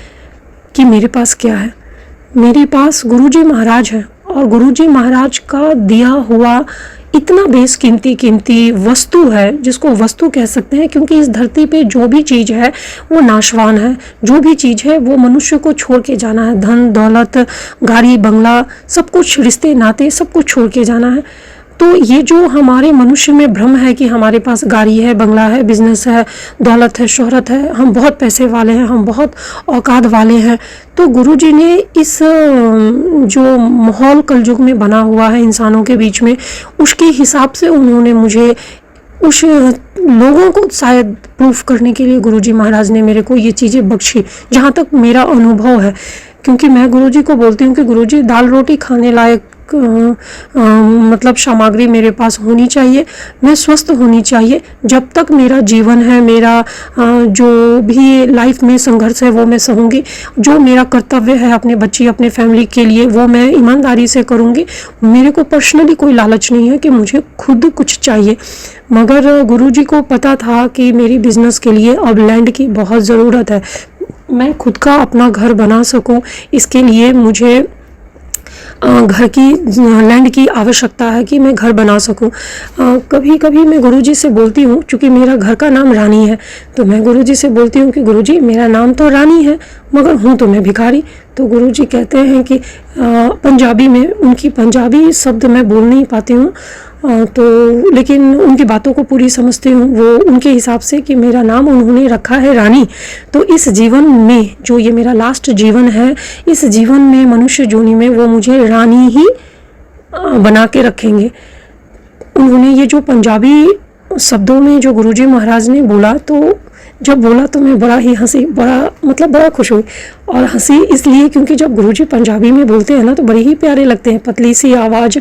कि मेरे पास क्या है। मेरे पास गुरुजी महाराज है, और गुरुजी महाराज का दिया हुआ इतना बेशकीमती वस्तु है, जिसको वस्तु कह सकते हैं, क्योंकि इस धरती पे जो भी चीज़ है वो नाशवान है, जो भी चीज़ है वो मनुष्य को छोड़ के जाना है। धन दौलत, गाड़ी बंगला, सब कुछ, रिश्ते नाते, सब कुछ छोड़ के जाना है। तो ये जो हमारे मनुष्य में भ्रम है कि हमारे पास गाड़ी है, बंगला है, बिजनेस है, दौलत है, शोहरत है, हम बहुत पैसे वाले हैं, हम बहुत औकात वाले हैं, तो गुरुजी ने इस जो माहौल कलयुग में बना हुआ है इंसानों के बीच में, उसके हिसाब से उन्होंने मुझे उस लोगों को शायद प्रूफ करने के लिए गुरुजी महाराज ने मेरे को ये चीज़ें बख्शी, जहाँ तक मेरा अनुभव है। क्योंकि मैं गुरुजी को बोलती हूँ कि गुरुजी दाल रोटी खाने लायक मतलब सामग्री मेरे पास होनी चाहिए, मैं स्वस्थ होनी चाहिए। जब तक मेरा जीवन है, मेरा जो भी लाइफ में संघर्ष है वो मैं सहूँगी, जो मेरा कर्तव्य है अपने बच्चे अपने फैमिली के लिए वो मैं ईमानदारी से करूँगी। मेरे को पर्सनली कोई लालच नहीं है कि मुझे खुद कुछ चाहिए, मगर गुरुजी को पता था कि मेरी बिज़नेस के लिए अब लैंड की बहुत ज़रूरत है। मैं खुद का अपना घर बना सकूं, इसके लिए मुझे घर की लैंड की आवश्यकता है कि मैं घर बना सकूं। कभी कभी मैं गुरुजी से बोलती हूँ, क्योंकि मेरा घर का नाम रानी है, तो मैं गुरुजी से बोलती हूँ कि गुरुजी मेरा नाम तो रानी है मगर हूँ तो मैं भिखारी। तो गुरुजी कहते हैं कि पंजाबी में, उनकी पंजाबी शब्द मैं बोल नहीं पाती हूँ, तो लेकिन उनकी बातों को पूरी समझती हूँ। वो उनके हिसाब से कि मेरा नाम उन्होंने रखा है रानी, तो इस जीवन में जो ये मेरा लास्ट जीवन है, इस जीवन में मनुष्य जोनी में वो मुझे रानी ही बना के रखेंगे। उन्होंने ये जो पंजाबी शब्दों में जो गुरुजी महाराज ने बोला, तो जब बोला तो मैं बड़ा ही हंसी, बड़ा खुश हुई। और हंसी इसलिए क्योंकि जब गुरुजी पंजाबी में बोलते हैं ना तो बड़े ही प्यारे लगते हैं, पतली सी आवाज़,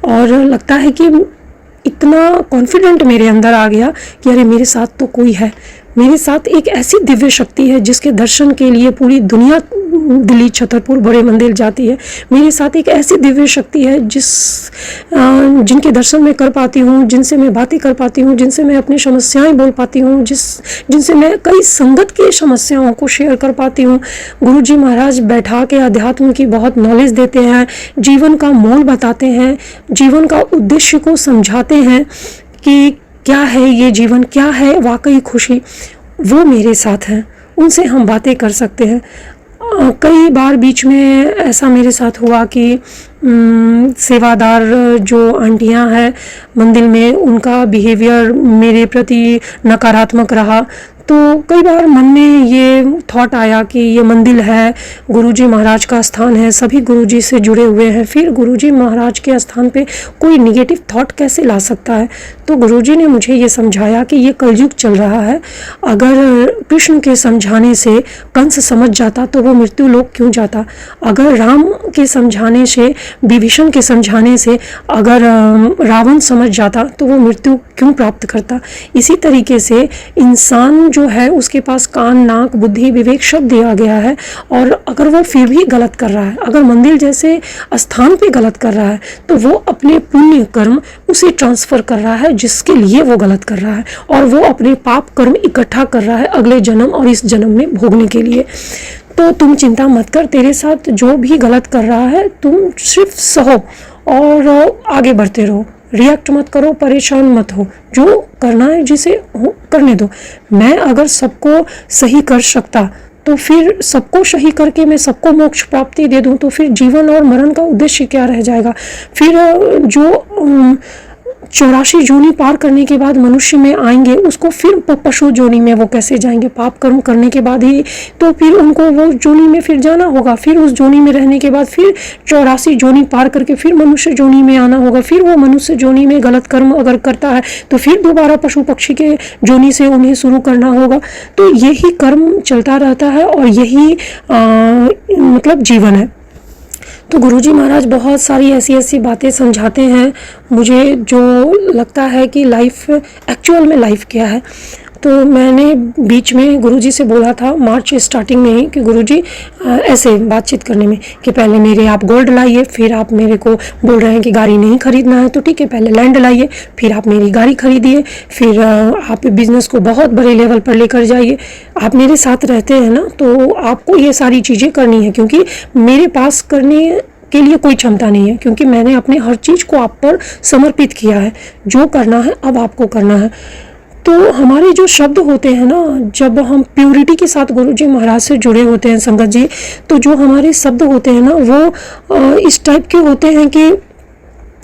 और लगता है कि इतना कॉन्फिडेंट मेरे अंदर आ गया कि अरे मेरे साथ तो कोई है, मेरे साथ एक ऐसी दिव्य शक्ति है जिसके दर्शन के लिए पूरी दुनिया दिल्ली छतरपुर बड़े मंदिर जाती है। मेरे साथ एक ऐसी दिव्य शक्ति है जिनके दर्शन मैं कर पाती हूँ, जिनसे मैं बातें कर पाती हूँ, जिनसे मैं अपनी समस्याएं बोल पाती हूँ, जिनसे मैं कई संगत की समस्याओं को शेयर कर पाती हूँ। गुरुजी महाराज बैठा के अध्यात्म की बहुत नॉलेज देते हैं, जीवन का मोल बताते हैं, जीवन का उद्देश्य को समझाते हैं कि क्या है ये जीवन, क्या है वाकई खुशी। वो मेरे साथ हैं, उनसे हम बातें कर सकते हैं। कई बार बीच में ऐसा मेरे साथ हुआ कि सेवादार जो आंटियां हैं मंदिर में, उनका बिहेवियर मेरे प्रति नकारात्मक रहा। तो कई बार मन में ये थॉट आया कि ये मंदिर है, गुरुजी महाराज का स्थान है, सभी गुरुजी से जुड़े हुए हैं, फिर गुरुजी महाराज के स्थान पे कोई निगेटिव थॉट कैसे ला सकता है। तो गुरुजी ने मुझे ये समझाया कि ये कलयुग चल रहा है, अगर कृष्ण के समझाने से कंस समझ जाता तो वो मृत्यु लोक क्यों जाता, अगर राम के समझाने से, विभीषण के समझाने से अगर रावण समझ जाता तो वो मृत्यु क्यों प्राप्त करता। इसी तरीके से इंसान जो है उसके पास कान, नाक, बुद्धि, विवेक सब दिया गया है, और अगर वो फिर भी गलत कर रहा है, अगर मंदिर जैसे स्थान पे गलत कर रहा है, तो वो अपने पुण्य कर्म उसे ट्रांसफर कर रहा है जिसके लिए वो गलत कर रहा है, और वो अपने पाप कर्म इकट्ठा कर रहा है अगले जन्म और इस जन्म में भोगने के लिए। तो तुम चिंता मत कर, तेरे साथ जो भी गलत कर रहा है तुम सिर्फ सहो और आगे बढ़ते रहो, रिएक्ट मत करो, परेशान मत हो, जो करना है जिसे हो करने दो। मैं अगर सबको सही कर सकता तो फिर सबको सही करके मैं सबको मोक्ष प्राप्ति दे दूं, तो फिर जीवन और मरण का उद्देश्य क्या रह जाएगा। फिर जो 84 जोनी पार करने के बाद मनुष्य में आएंगे, उसको फिर पशु जोनी में वो कैसे जाएंगे, पाप कर्म करने के बाद ही तो फिर उनको वो जोनी में फिर जाना होगा, फिर उस जोनी में रहने के बाद फिर 84 जोनी पार करके फिर मनुष्य जोनी में आना होगा, फिर वो मनुष्य जोनी में गलत कर्म अगर करता है तो फिर दोबारा पशु पक्षी के जोनी से उन्हें शुरू करना होगा। तो यही कर्म चलता रहता है और यही मतलब जीवन है। तो गुरुजी महाराज बहुत सारी ऐसी ऐसी बातें समझाते हैं मुझे, जो लगता है कि लाइफ एक्चुअल में लाइफ क्या है। तो मैंने बीच में गुरुजी से बोला था मार्च स्टार्टिंग में ही कि गुरुजी ऐसे बातचीत करने में कि पहले मेरे आप गोल्ड लाइए, फिर आप मेरे को बोल रहे हैं कि गाड़ी नहीं खरीदना है, तो ठीक है पहले लैंड लाइए, फिर आप मेरी गाड़ी खरीदिए, फिर आप बिजनेस को बहुत बड़े लेवल पर लेकर जाइए। आप मेरे साथ रहते हैं ना, तो आपको ये सारी चीज़ें करनी है, क्योंकि मेरे पास करने के लिए कोई क्षमता नहीं है, क्योंकि मैंने अपने हर चीज़ को आप पर समर्पित किया है। जो करना है अब आपको करना है। तो हमारे जो शब्द होते हैं ना, जब हम प्योरिटी के साथ गुरुजी महाराज से जुड़े होते हैं संगत जी, तो जो हमारे शब्द होते हैं ना वो इस टाइप के होते हैं कि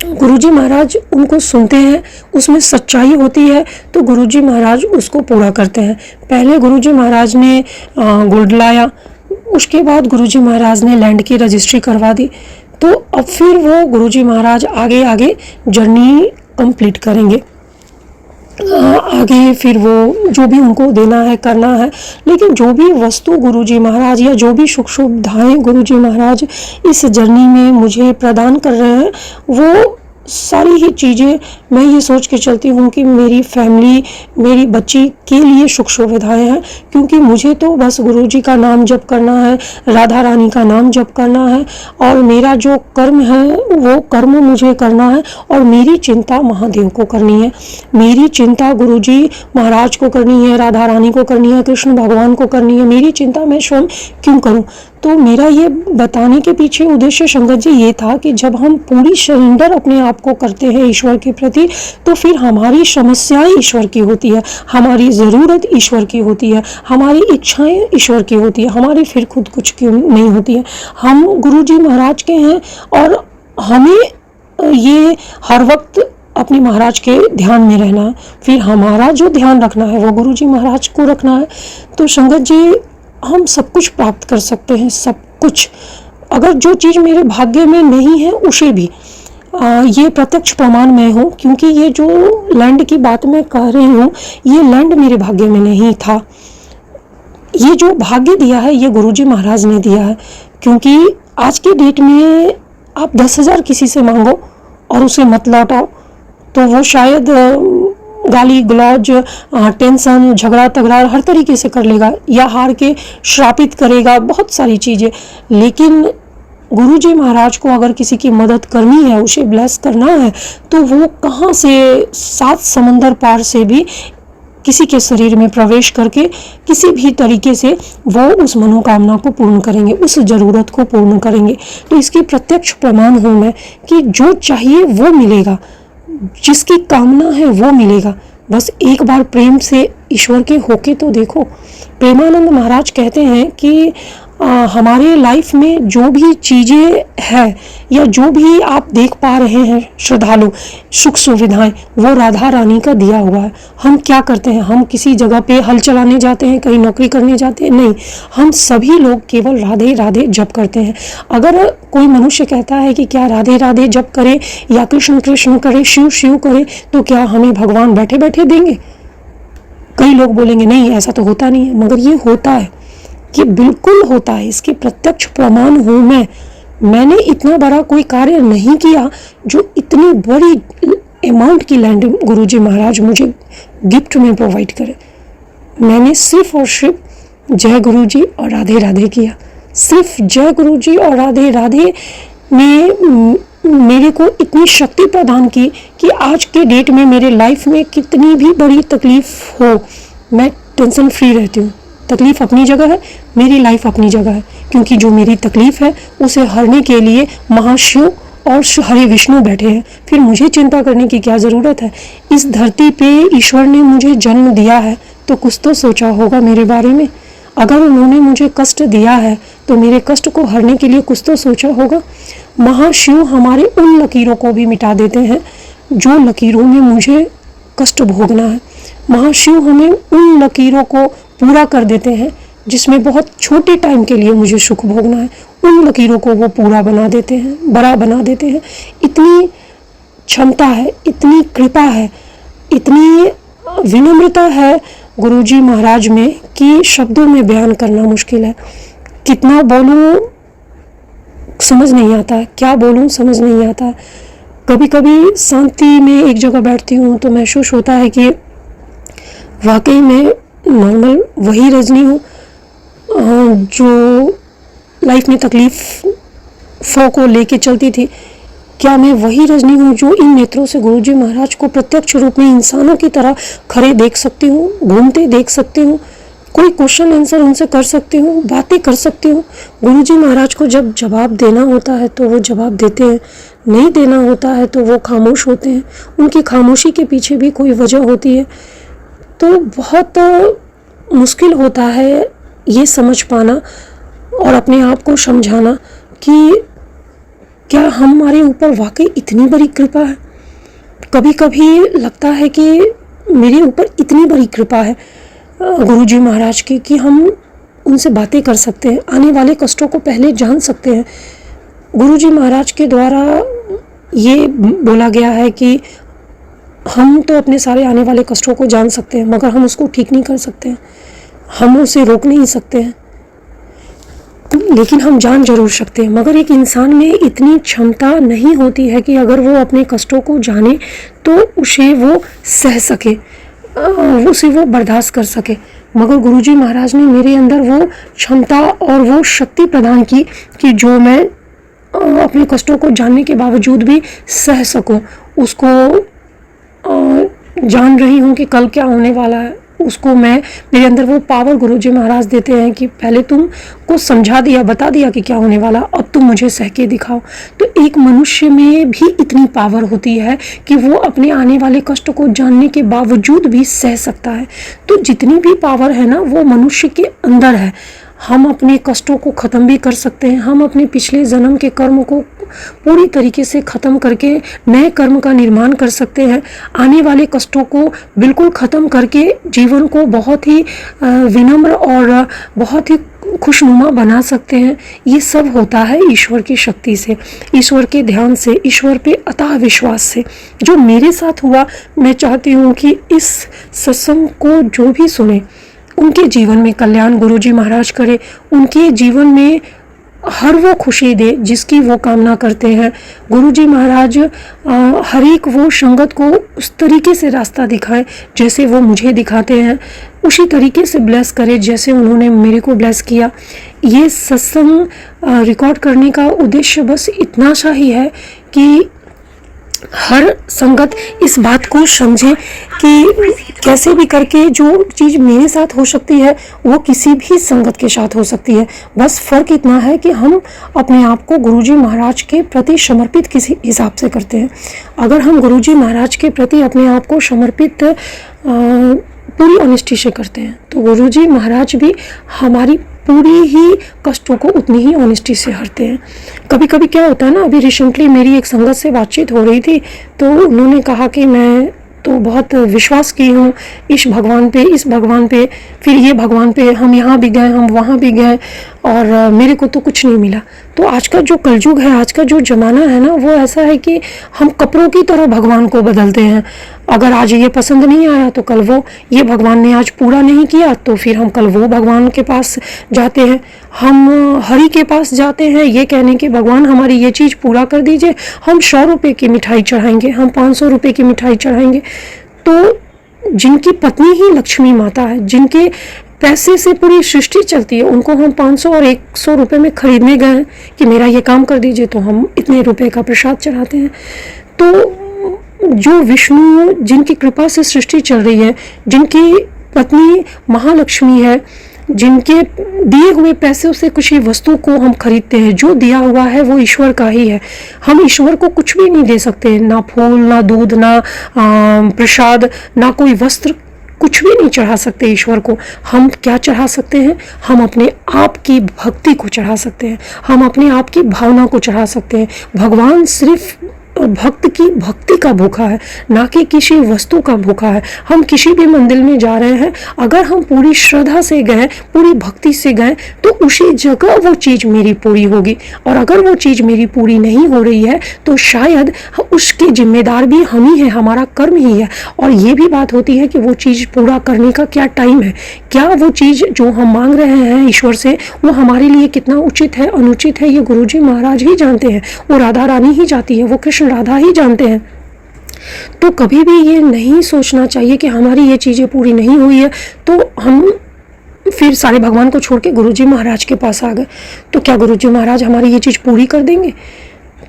गुरुजी महाराज उनको सुनते हैं, उसमें सच्चाई होती है तो गुरुजी महाराज उसको पूरा करते हैं। पहले गुरुजी महाराज ने गोल्ड लाया, उसके बाद गुरुजी महाराज ने लैंड की रजिस्ट्री करवा दी, तो अब फिर वो गुरुजी महाराज आगे आगे जर्नी कंप्लीट करेंगे, आगे फिर वो जो भी उनको देना है करना है। लेकिन जो भी वस्तु गुरुजी महाराज या जो भी सुख सुविधाएं गुरुजी महाराज इस जर्नी में मुझे प्रदान कर रहे हैं, वो सारी ही चीज़ें मैं ये सोच के चलती हूँ कि मेरी फैमिली, मेरी बच्ची के लिए सुख सुविधाएँ हैं, क्योंकि मुझे तो बस गुरुजी का नाम जप करना है, राधा रानी का नाम जप करना है, और मेरा जो कर्म है वो कर्म मुझे करना है, और मेरी चिंता महादेव को करनी है, मेरी चिंता गुरुजी महाराज को करनी है, राधा रानी को करनी है, कृष्ण भगवान को करनी है। मेरी चिंता मैं स्वयं क्यों करूँ। तो मेरा ये बताने के पीछे उद्देश्य संगत जी ये था कि जब हम पूरी सरेंडर अपने आप को करते हैं ईश्वर के प्रति, तो फिर हमारी समस्याएं ईश्वर की होती है, हमारी ज़रूरत ईश्वर की होती है, हमारी इच्छाएं ईश्वर की होती है, हमारी फिर खुद कुछ क्यों नहीं होती है। हम गुरुजी महाराज के हैं और हमें ये हर वक्त अपने महाराज के ध्यान में रहना है, फिर हमारा जो ध्यान रखना है वो गुरुजी महाराज को रखना है। तो संगत जी हम सब कुछ प्राप्त कर सकते हैं, सब कुछ। अगर जो चीज़ मेरे भाग्य में नहीं है उसे भी ये प्रत्यक्ष प्रमाण मैं हूँ, क्योंकि ये जो लैंड की बात मैं कह रही हूँ ये लैंड मेरे भाग्य में नहीं था। ये जो भाग्य दिया है ये गुरुजी महाराज ने दिया है, क्योंकि आज के डेट में आप 10,000 किसी से मांगो और उसे मत लौटाओ तो वो शायद गाली गलौज, टेंशन, झगड़ा तगड़ा हर तरीके से कर लेगा, या हार के श्रापित करेगा, बहुत सारी चीज़ें। लेकिन गुरुजी महाराज को अगर किसी की मदद करनी है, उसे ब्लेस करना है, तो वो कहाँ से 7 समंदर पार से भी किसी के शरीर में प्रवेश करके किसी भी तरीके से वो उस मनोकामना को पूर्ण करेंगे, उस ज़रूरत को पूर्ण करेंगे। तो इसकी प्रत्यक्ष प्रमाण हूँ मैं कि जो चाहिए वो मिलेगा, जिसकी कामना है वो मिलेगा। बस एक बार प्रेम से ईश्वर के होके तो देखो। प्रेमानंद महाराज कहते हैं कि हमारे लाइफ में जो भी चीज़ें हैं या जो भी आप देख पा रहे हैं श्रद्धालु सुख सुविधाएं, वो राधा रानी का दिया हुआ है। हम क्या करते हैं, हम किसी जगह पे हल चलाने जाते हैं, कहीं नौकरी करने जाते हैं, नहीं, हम सभी लोग केवल राधे राधे जप करते हैं। अगर कोई मनुष्य कहता है कि क्या राधे राधे जप करे या कृष्ण कृष्ण करे, शिव शिव करे, तो क्या हमें भगवान बैठे बैठे देंगे? कई लोग बोलेंगे नहीं, ऐसा तो होता नहीं है, मगर ये होता है, ये बिल्कुल होता है। इसके प्रत्यक्ष प्रमाण हूँ मैंने इतना बड़ा कोई कार्य नहीं किया जो इतनी बड़ी अमाउंट की लैंड गुरुजी महाराज मुझे गिफ्ट में प्रोवाइड करे। मैंने सिर्फ और सिर्फ जय गुरुजी और राधे राधे किया। सिर्फ जय गुरुजी और राधे राधे ने मेरे को इतनी शक्ति प्रदान की कि आज के डेट में मेरे लाइफ में कितनी भी बड़ी तकलीफ हो, मैं टेंशन फ्री रहती हूँ। तकलीफ अपनी जगह है, मेरी लाइफ अपनी जगह है, क्योंकि जो मेरी तकलीफ है उसे हरने के लिए महाशिव और हरे विष्णु बैठे हैं। फिर मुझे चिंता करने की क्या ज़रूरत है? इस धरती पे ईश्वर ने मुझे जन्म दिया है तो कुछ तो सोचा होगा मेरे बारे में। अगर उन्होंने मुझे कष्ट दिया है तो मेरे कष्ट को हरने के लिए कुछ तो सोचा होगा। महाशिव हमारे उन लकीरों को भी मिटा देते हैं जो लकीरों में मुझे कष्ट भोगना है। महाशिव हमें उन लकीरों को पूरा कर देते हैं जिसमें बहुत छोटे टाइम के लिए मुझे सुख भोगना है। उन लकीरों को वो पूरा बना देते हैं, बड़ा बना देते हैं। इतनी क्षमता है, इतनी कृपा है, इतनी विनम्रता है गुरुजी महाराज में कि शब्दों में बयान करना मुश्किल है। कितना बोलूं समझ नहीं आता है, क्या बोलूं समझ नहीं आता है। कभी कभी शांति में एक जगह बैठती हूँ तो महसूस होता है कि वाकई में नॉर्मल वही रजनी हूँ जो लाइफ में तकलीफ़ों को लेके चलती थी। क्या मैं वही रजनी हूँ जो इन नेत्रों से गुरुजी महाराज को प्रत्यक्ष रूप में इंसानों की तरह खड़े देख सकती हूँ, घूमते देख सकती हूँ, कोई क्वेश्चन आंसर उनसे कर सकती हूँ, बातें कर सकती हूँ। गुरुजी महाराज को जब जवाब देना होता है तो वो जवाब देते हैं, नहीं देना होता है तो वो खामोश होते हैं। उनकी खामोशी के पीछे भी कोई वजह होती है। तो बहुत मुश्किल होता है ये समझ पाना और अपने आप को समझाना कि क्या हमारे ऊपर वाकई इतनी बड़ी कृपा है। कभी कभी लगता है कि मेरे ऊपर इतनी बड़ी कृपा है गुरुजी महाराज की कि हम उनसे बातें कर सकते हैं, आने वाले कष्टों को पहले जान सकते हैं। गुरुजी महाराज के द्वारा ये बोला गया है कि हम तो अपने सारे आने वाले कष्टों को जान सकते हैं मगर हम उसको ठीक नहीं कर सकते हैं, हम उसे रोक नहीं सकते हैं, लेकिन हम जान जरूर सकते हैं। मगर एक इंसान में इतनी क्षमता नहीं होती है कि अगर वो अपने कष्टों को जाने तो उसे वो सह सके, उसे वो बर्दाश्त कर सके। मगर गुरुजी महाराज ने मेरे अंदर वो क्षमता और वो शक्ति प्रदान की कि जो मैं अपने कष्टों को जानने के बावजूद भी सह सकूं, उसको जान रही हूँ कि कल क्या होने वाला है, उसको मेरे अंदर वो पावर गुरुजी महाराज देते हैं कि पहले तुमको समझा दिया, बता दिया कि क्या होने वाला, अब तुम मुझे सह के दिखाओ। तो एक मनुष्य में भी इतनी पावर होती है कि वो अपने आने वाले कष्ट को जानने के बावजूद भी सह सकता है। तो जितनी भी पावर है ना वो मनुष्य के अंदर है। हम अपने कष्टों को ख़त्म भी कर सकते हैं, हम अपने पिछले जन्म के कर्म को पूरी तरीके से ख़त्म करके नए कर्म का निर्माण कर सकते हैं, आने वाले कष्टों को बिल्कुल ख़त्म करके जीवन को बहुत ही विनम्र और बहुत ही खुशनुमा बना सकते हैं। ये सब होता है ईश्वर की शक्ति से, ईश्वर के ध्यान से, ईश्वर पे अथाह विश्वास से। जो मेरे साथ हुआ, मैं चाहती हूँ कि इस सत्संग को जो भी सुने उनके जीवन में कल्याण गुरुजी महाराज करे, उनके जीवन में हर वो खुशी दे जिसकी वो कामना करते हैं। गुरुजी महाराज हर एक वो संगत को उस तरीके से रास्ता दिखाएं जैसे वो मुझे दिखाते हैं, उसी तरीके से ब्लेस करे जैसे उन्होंने मेरे को ब्लेस किया। ये सत्संग रिकॉर्ड करने का उद्देश्य बस इतना सा ही है कि हर संगत इस बात को समझे कि कैसे भी करके जो चीज़ मेरे साथ हो सकती है वो किसी भी संगत के साथ हो सकती है। बस फ़र्क इतना है कि हम अपने आप को गुरुजी महाराज के प्रति समर्पित किसी हिसाब से करते हैं। अगर हम गुरुजी महाराज के प्रति अपने आप को समर्पित पूरी ऑनेस्टी से करते हैं तो गुरुजी महाराज भी हमारी पूरी ही कष्टों को उतनी ही ऑनेस्टी से हरते हैं। कभी कभी क्या होता है ना, अभी रिसेंटली मेरी एक संगत से बातचीत हो रही थी, तो उन्होंने कहा कि मैं तो बहुत विश्वास की हूँ इस भगवान पे, फिर ये भगवान पे, हम यहाँ भी गए, हम वहाँ भी गए, और मेरे को तो कुछ नहीं मिला। तो आज का जो कलयुग है, आज का जो ज़माना है ना, वो ऐसा है कि हम कपड़ों की तरह भगवान को बदलते हैं। अगर आज ये पसंद नहीं आया तो कल वो, ये भगवान ने आज पूरा नहीं किया तो फिर हम कल वो भगवान के पास जाते हैं। हम हरि के पास जाते हैं ये कहने के भगवान हमारी ये चीज़ पूरा कर दीजिए। हम 100 रुपये की मिठाई चढ़ाएंगे, हम 500 रुपये की मिठाई चढ़ाएंगे। तो जिनकी पत्नी ही लक्ष्मी माता है, जिनके पैसे से पूरी सृष्टि चलती है, उनको हम 500 और 100 रुपये में खरीदने गए हैं कि मेरा ये काम कर दीजिए, तो हम इतने रुपए का प्रसाद चढ़ाते हैं। तो जो विष्णु, जिनकी कृपा से सृष्टि चल रही है, जिनकी पत्नी महालक्ष्मी है, जिनके दिए हुए पैसों से कुछ वस्तु को हम खरीदते हैं, जो दिया हुआ है वो ईश्वर का ही है। हम ईश्वर को कुछ भी नहीं दे सकते, ना फूल, ना दूध, ना प्रसाद, ना कोई वस्त्र, कुछ भी नहीं चढ़ा सकते ईश्वर को। हम क्या चढ़ा सकते हैं? हम अपने आप की भक्ति को चढ़ा सकते हैं, हम अपने आप की भावना को चढ़ा सकते हैं। भगवान सिर्फ भक्त की भक्ति का भूखा है, ना कि किसी वस्तु का भूखा है। हम किसी भी मंदिर में जा रहे हैं, अगर हम पूरी श्रद्धा से गए, पूरी भक्ति से गए, तो उसी जगह वो चीज़ मेरी पूरी होगी। और अगर वो चीज़ मेरी पूरी नहीं हो रही है तो शायद उसके जिम्मेदार भी हम ही हैं, हमारा कर्म ही है। और ये भी बात होती है कि वो चीज़ पूरा करने का क्या टाइम है, क्या वो चीज़ जो हम मांग रहे हैं ईश्वर से, वो हमारे लिए कितना उचित है, अनुचित है, ये गुरुजी महाराज ही जानते हैं। वो राधा रानी ही जाती है, वो कृष्ण राधा ही जानते हैं। तो कभी भी ये नहीं सोचना चाहिए कि हमारी ये चीज़ें पूरी नहीं हुई है तो हम फिर सारे भगवान को छोड़ के गुरुजी महाराज के पास आ गए। तो क्या गुरुजी महाराज हमारी ये चीज़ पूरी कर देंगे?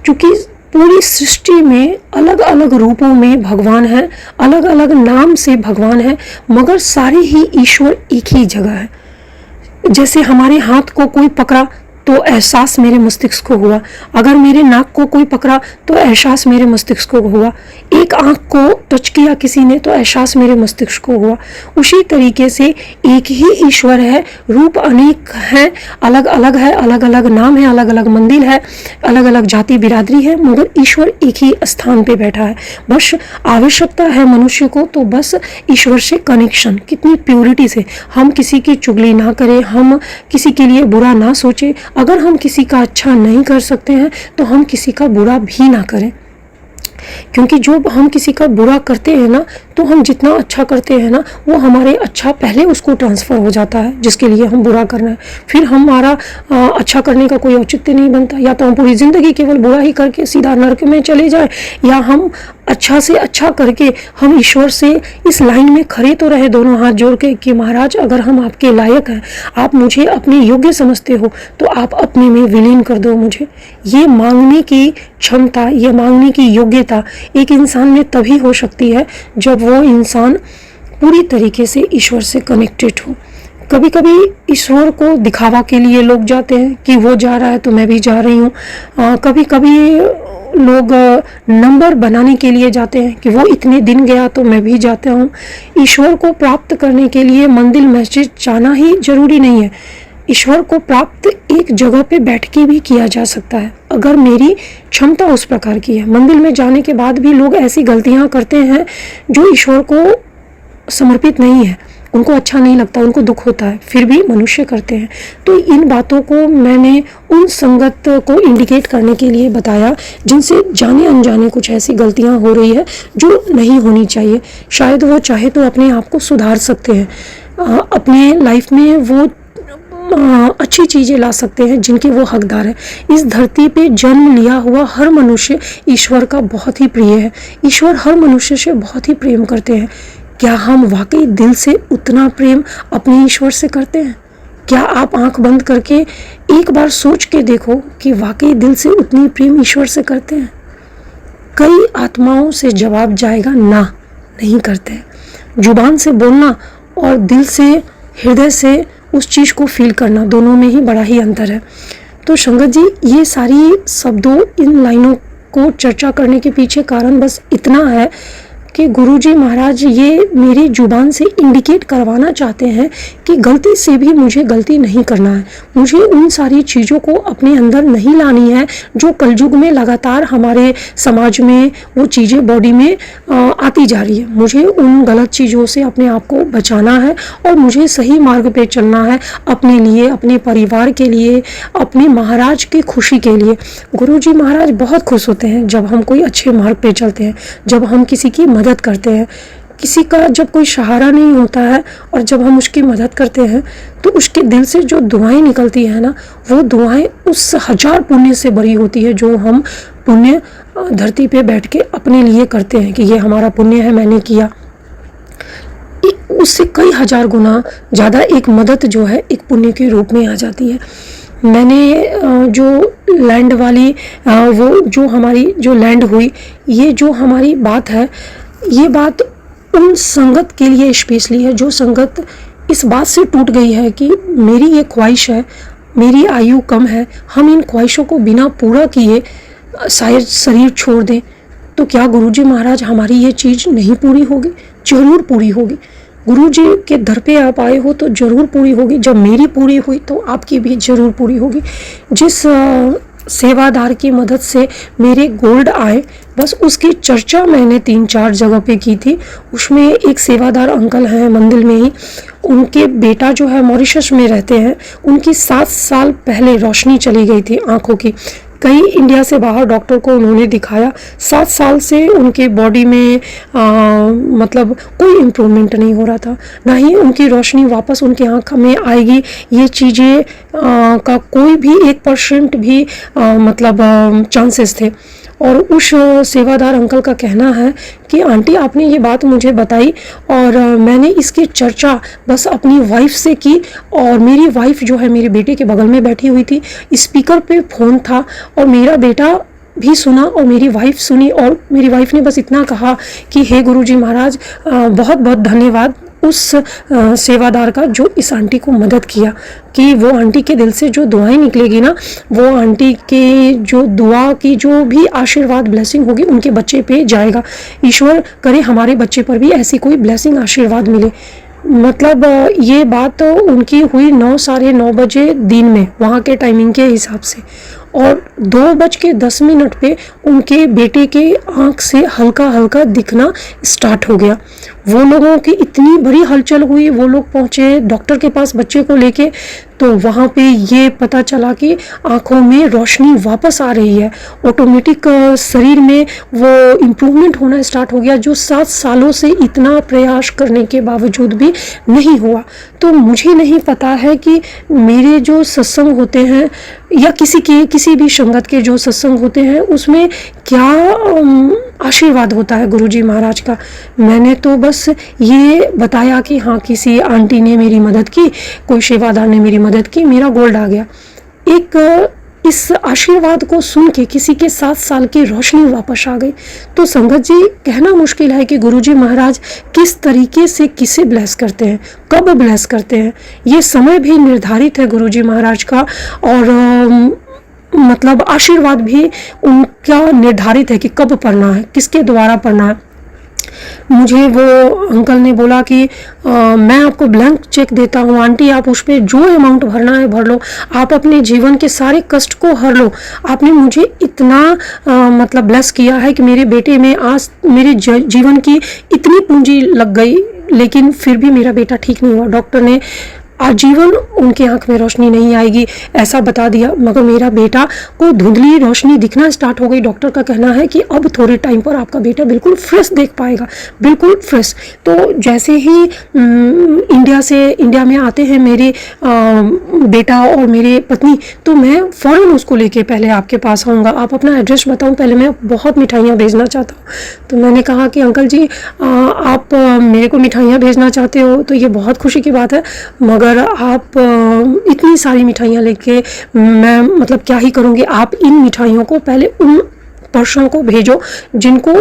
क्योंकि पूरी सृष्टि में अलग अलग रूपों में भगवान है, अलग अलग नाम से भगवान है, मगर सारे ही ईश्वर एक ही जगह है। जैसे हमारे हाथ को कोई पकड़ा तो एहसास मेरे मस्तिष्क को हुआ, अगर मेरे नाक को कोई पकड़ा तो एहसास मेरे मस्तिष्क को हुआ, एक आँख को टच किया किसी ने तो एहसास मेरे मस्तिष्क को हुआ। उसी तरीके से एक ही ईश्वर है, रूप अनेक हैं, अलग अलग है, अलग अलग नाम है, अलग अलग मंदिर है, अलग अलग जाति बिरादरी है, मगर ईश्वर एक ही स्थान पे बैठा है। बस आवश्यकता है मनुष्य को तो बस ईश्वर से कनेक्शन, कितनी प्योरिटी से। हम किसी की चुगली ना करें, हम किसी के लिए बुरा ना सोचें। अगर हम किसी का अच्छा नहीं कर सकते हैं तो हम किसी का बुरा भी ना करें, क्योंकि जो हम किसी का बुरा करते हैं ना, तो हम जितना अच्छा करते हैं ना, वो हमारे अच्छा पहले उसको ट्रांसफ़र हो जाता है जिसके लिए हम बुरा करना है। फिर हमारा अच्छा करने का कोई औचित्य नहीं बनता। या तो हम पूरी ज़िंदगी केवल बुरा ही करके सीधा नरक में चले जाए, या हम अच्छा से अच्छा करके हम ईश्वर से इस लाइन में खड़े तो रहे दोनों हाथ जोड़ के कि महाराज अगर हम आपके लायक हैं, आप मुझे अपने योग्य समझते हो तो आप अपने में विलीन कर दो मुझे। ये मांगने की क्षमता, ये मांगने की योग्यता एक इंसान में तभी हो सकती है जब वो इंसान पूरी तरीके से ईश्वर से कनेक्टेड हो। कभी कभी ईश्वर को दिखावा के लिए लोग जाते हैं कि वो जा रहा है तो मैं भी जा रही हूँ। कभी कभी लोग नंबर बनाने के लिए जाते हैं कि वो इतने दिन गया तो मैं भी जाता हूँ। ईश्वर को प्राप्त करने के लिए मंदिर मस्जिद जाना ही जरूरी नहीं है। ईश्वर को प्राप्त एक जगह पे बैठ के भी किया जा सकता है, अगर मेरी क्षमता उस प्रकार की है। मंदिर में जाने के बाद भी लोग ऐसी गलतियाँ करते हैं जो ईश्वर को समर्पित नहीं है, उनको अच्छा नहीं लगता, उनको दुख होता है, फिर भी मनुष्य करते हैं। तो इन बातों को मैंने उन संगत को इंडिकेट करने के लिए बताया जिनसे जाने अनजाने कुछ ऐसी गलतियां हो रही है जो नहीं होनी चाहिए। शायद वो चाहे तो अपने आप को सुधार सकते हैं, अपने लाइफ में वो अच्छी चीज़ें ला सकते हैं जिनके वो हकदार है। इस धरती पे जन्म लिया हुआ हर मनुष्य ईश्वर का बहुत ही प्रिय है। ईश्वर हर मनुष्य से बहुत ही प्रेम करते हैं। क्या हम वाकई दिल से उतना प्रेम अपने ईश्वर से करते हैं? क्या आप आंख बंद करके एक बार सोच के देखो कि वाकई दिल से उतनी प्रेम ईश्वर से करते हैं? कई आत्माओं से जवाब जाएगा ना, नहीं करते। जुबान से बोलना और दिल से, हृदय से उस चीज़ को फील करना, दोनों में ही बड़ा ही अंतर है। तो संगत जी, ये सारी शब्दों, इन लाइनों को चर्चा करने के पीछे कारण बस इतना है कि गुरुजी महाराज ये मेरी ज़ुबान से इंडिकेट करवाना चाहते हैं कि गलती से भी मुझे गलती नहीं करना है, मुझे उन सारी चीज़ों को अपने अंदर नहीं लानी है जो कलयुग में लगातार हमारे समाज में वो चीज़ें बॉडी में आती जा रही है। मुझे उन गलत चीज़ों से अपने आप को बचाना है और मुझे सही मार्ग पे चलना है, अपने लिए, अपने परिवार के लिए, अपने महाराज की खुशी के लिए। गुरुजी महाराज बहुत खुश होते हैं जब हम कोई अच्छे मार्ग पे चलते हैं, जब हम किसी की मदद करते हैं। किसी का जब कोई सहारा नहीं होता है और जब हम उसकी मदद करते हैं तो उसके दिल से जो दुआएं निकलती है ना, वो दुआएं उस 1000 पुण्य से बड़ी होती है जो हम पुण्य धरती पे बैठ के अपने लिए करते हैं कि ये हमारा पुण्य है, मैंने किया। उससे कई 1000 गुना ज़्यादा एक मदद जो है एक पुण्य के रूप में आ जाती है। मैंने जो लैंड वाली वो जो हमारी जो लैंड हुई, ये जो हमारी बात है, ये बात उन संगत के लिए स्पेशली है जो संगत इस बात से टूट गई है कि मेरी ये ख्वाहिश है, मेरी आयु कम है, हम इन ख्वाहिशों को बिना पूरा किए शायद शरीर छोड़ दें, तो क्या गुरुजी महाराज हमारी ये चीज़ नहीं पूरी होगी? ज़रूर पूरी होगी। गुरुजी के दर पे आप आए हो तो ज़रूर पूरी होगी। जब मेरी पूरी हुई तो आपकी भी ज़रूर पूरी होगी। जिस सेवादार की मदद से मेरे गोल्ड आए, बस उसकी चर्चा मैंने 3-4 जगह पे की थी। उसमें एक सेवादार अंकल हैं मंदिर में ही, उनके बेटा जो है मॉरिशस में रहते हैं, उनकी 7 साल पहले रोशनी चली गई थी आँखों की। कई इंडिया से बाहर डॉक्टर को उन्होंने दिखाया, 7 साल से उनके बॉडी में मतलब कोई इम्प्रूवमेंट नहीं हो रहा था, ना ही उनकी रोशनी वापस उनके आँख में आएगी, ये चीज़ें का कोई भी 1% भी मतलब चांसेस थे। और उस सेवादार अंकल का कहना है कि आंटी आपने ये बात मुझे बताई और मैंने इसकी चर्चा बस अपनी वाइफ से की, और मेरी वाइफ जो है मेरे बेटे के बगल में बैठी हुई थी, स्पीकर पे फ़ोन था और मेरा बेटा भी सुना और मेरी वाइफ सुनी, और मेरी वाइफ ने बस इतना कहा कि हे गुरुजी महाराज बहुत बहुत धन्यवाद उस सेवादार का जो इस आंटी को मदद किया, कि वो आंटी के दिल से जो दुआएं निकलेगी ना, वो आंटी के जो दुआ की जो भी आशीर्वाद ब्लेसिंग होगी उनके बच्चे पे जाएगा। ईश्वर करे हमारे बच्चे पर भी ऐसी कोई ब्लेसिंग आशीर्वाद मिले। मतलब ये बात तो उनकी हुई 9 साढ़े 9 बजे दिन में वहाँ के टाइमिंग के हिसाब से, और 2:10 पे उनके बेटे के आँख से हल्का हल्का दिखना स्टार्ट हो गया। वो लोगों की इतनी बड़ी हलचल हुई, वो लोग पहुँचे डॉक्टर के पास बच्चे को लेके, तो वहाँ पे ये पता चला कि आँखों में रोशनी वापस आ रही है, ऑटोमेटिक शरीर में वो इम्प्रूवमेंट होना स्टार्ट हो गया, जो 7 सालों से इतना प्रयास करने के बावजूद भी नहीं हुआ। तो मुझे नहीं पता है कि मेरे जो सत्संग होते हैं या किसी भी संगत के जो सत्संग होते हैं उसमें क्या आशीर्वाद होता है गुरुजी महाराज का। मैंने तो बस ये बताया कि हाँ किसी आंटी ने मेरी मदद की, कोई सेवादार ने मेरी मदद की, मेरा गोल्ड आ गया। एक इस आशीर्वाद को सुन के किसी के 7 साल की रोशनी वापस आ गई। तो संगत जी, कहना मुश्किल है कि गुरुजी महाराज किस तरीके से किसे ब्लेस करते हैं, कब ब्लेस करते हैं, ये समय भी निर्धारित है गुरुजी महाराज का, और मतलब आशीर्वाद भी उनका निर्धारित है कि कब पढ़ना है, किसके द्वारा पढ़ना है। मुझे वो अंकल ने बोला कि मैं आपको ब्लैंक चेक देता हूँ आंटी, आप उस पर जो अमाउंट भरना है भर लो, आप अपने जीवन के सारे कष्ट को हर लो। आपने मुझे इतना मतलब ब्लेस किया है कि मेरे बेटे में आज मेरे जीवन की इतनी पूंजी लग गई, लेकिन फिर भी मेरा बेटा ठीक नहीं हुआ। डॉक्टर ने आजीवन उनकी आंख में रोशनी नहीं आएगी ऐसा बता दिया, मगर मेरा बेटा को धुंधली रोशनी दिखना स्टार्ट हो गई। डॉक्टर का कहना है कि अब थोड़े टाइम पर आपका बेटा बिल्कुल फ्रेश देख पाएगा, बिल्कुल फ्रेश। तो जैसे ही इंडिया में आते हैं मेरे बेटा और मेरे पत्नी, तो मैं फ़ौरन उसको लेके पहले आपके पास आऊँगा। आप अपना एड्रेस बताऊँ, पहले मैं बहुत मिठाइयाँ भेजना चाहता हूँ। तो मैंने कहा कि अंकल जी आप मेरे को मिठाइयाँ भेजना चाहते हो तो ये बहुत खुशी की बात है, मगर आप इतनी सारी मिठाइयाँ लेके मैं मतलब क्या ही करूँगी। आप इन मिठाइयों को पहले उन पर्सन को भेजो जिनको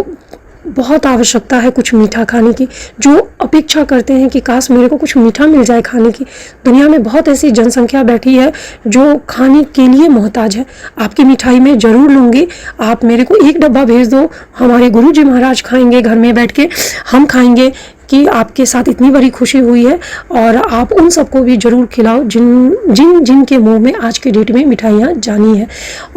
बहुत आवश्यकता है कुछ मीठा खाने की, जो अपेक्षा करते हैं कि काश मेरे को कुछ मीठा मिल जाए खाने की। दुनिया में बहुत ऐसी जनसंख्या बैठी है जो खाने के लिए मोहताज है। आपकी मिठाई मैं ज़रूर लूँगी, आप मेरे को एक डब्बा भेज दो, हमारे गुरुजी महाराज खाएंगे, घर में बैठ के हम खाएंगे कि आपके साथ इतनी बड़ी खुशी हुई है। और आप उन सबको भी ज़रूर खिलाओ जिनके मुंह में आज के डेट में मिठाइयाँ जानी है।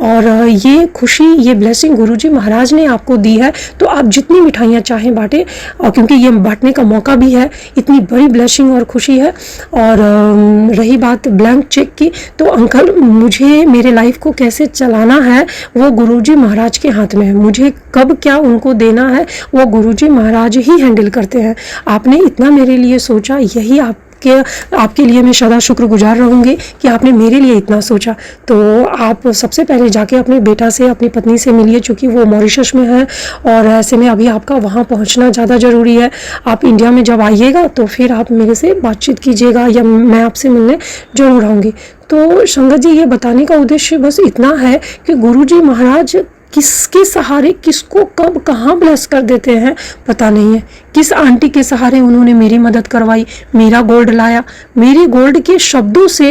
और ये खुशी, ये ब्लेसिंग गुरुजी महाराज ने आपको दी है, तो आप जितनी मिठाइयाँ चाहें बांटें, और क्योंकि ये बांटने का मौका भी है, इतनी बड़ी ब्लेसिंग और खुशी है। और रही बात ब्लैंक चेक की, तो अंकल मुझे मेरे लाइफ को कैसे चलाना है वो गुरुजी महाराज के हाथ में है। मुझे कब क्या उनको देना है वो गुरुजी महाराज ही हैंडल करते हैं। आपने इतना मेरे लिए सोचा, यही आपके लिए मैं सदा शुक्रगुजार रहूँगी कि आपने मेरे लिए इतना सोचा। तो आप सबसे पहले जाके अपने बेटा से, अपनी पत्नी से मिलिए, चूँकि वो मॉरिशस में है और ऐसे में अभी आपका वहाँ पहुँचना ज़्यादा ज़रूरी है। आप इंडिया में जब आइएगा तो फिर आप मेरे से बातचीत कीजिएगा या मैं आपसे मिलने ज़रूर आऊँगी। तो संगत जी, ये बताने का उद्देश्य बस इतना है कि गुरुजी महाराज किसके सहारे किसको कब कहाँ ब्लेस कर देते हैं पता नहीं है। किस आंटी के सहारे उन्होंने मेरी मदद करवाई, मेरा गोल्ड लाया, मेरे गोल्ड के शब्दों से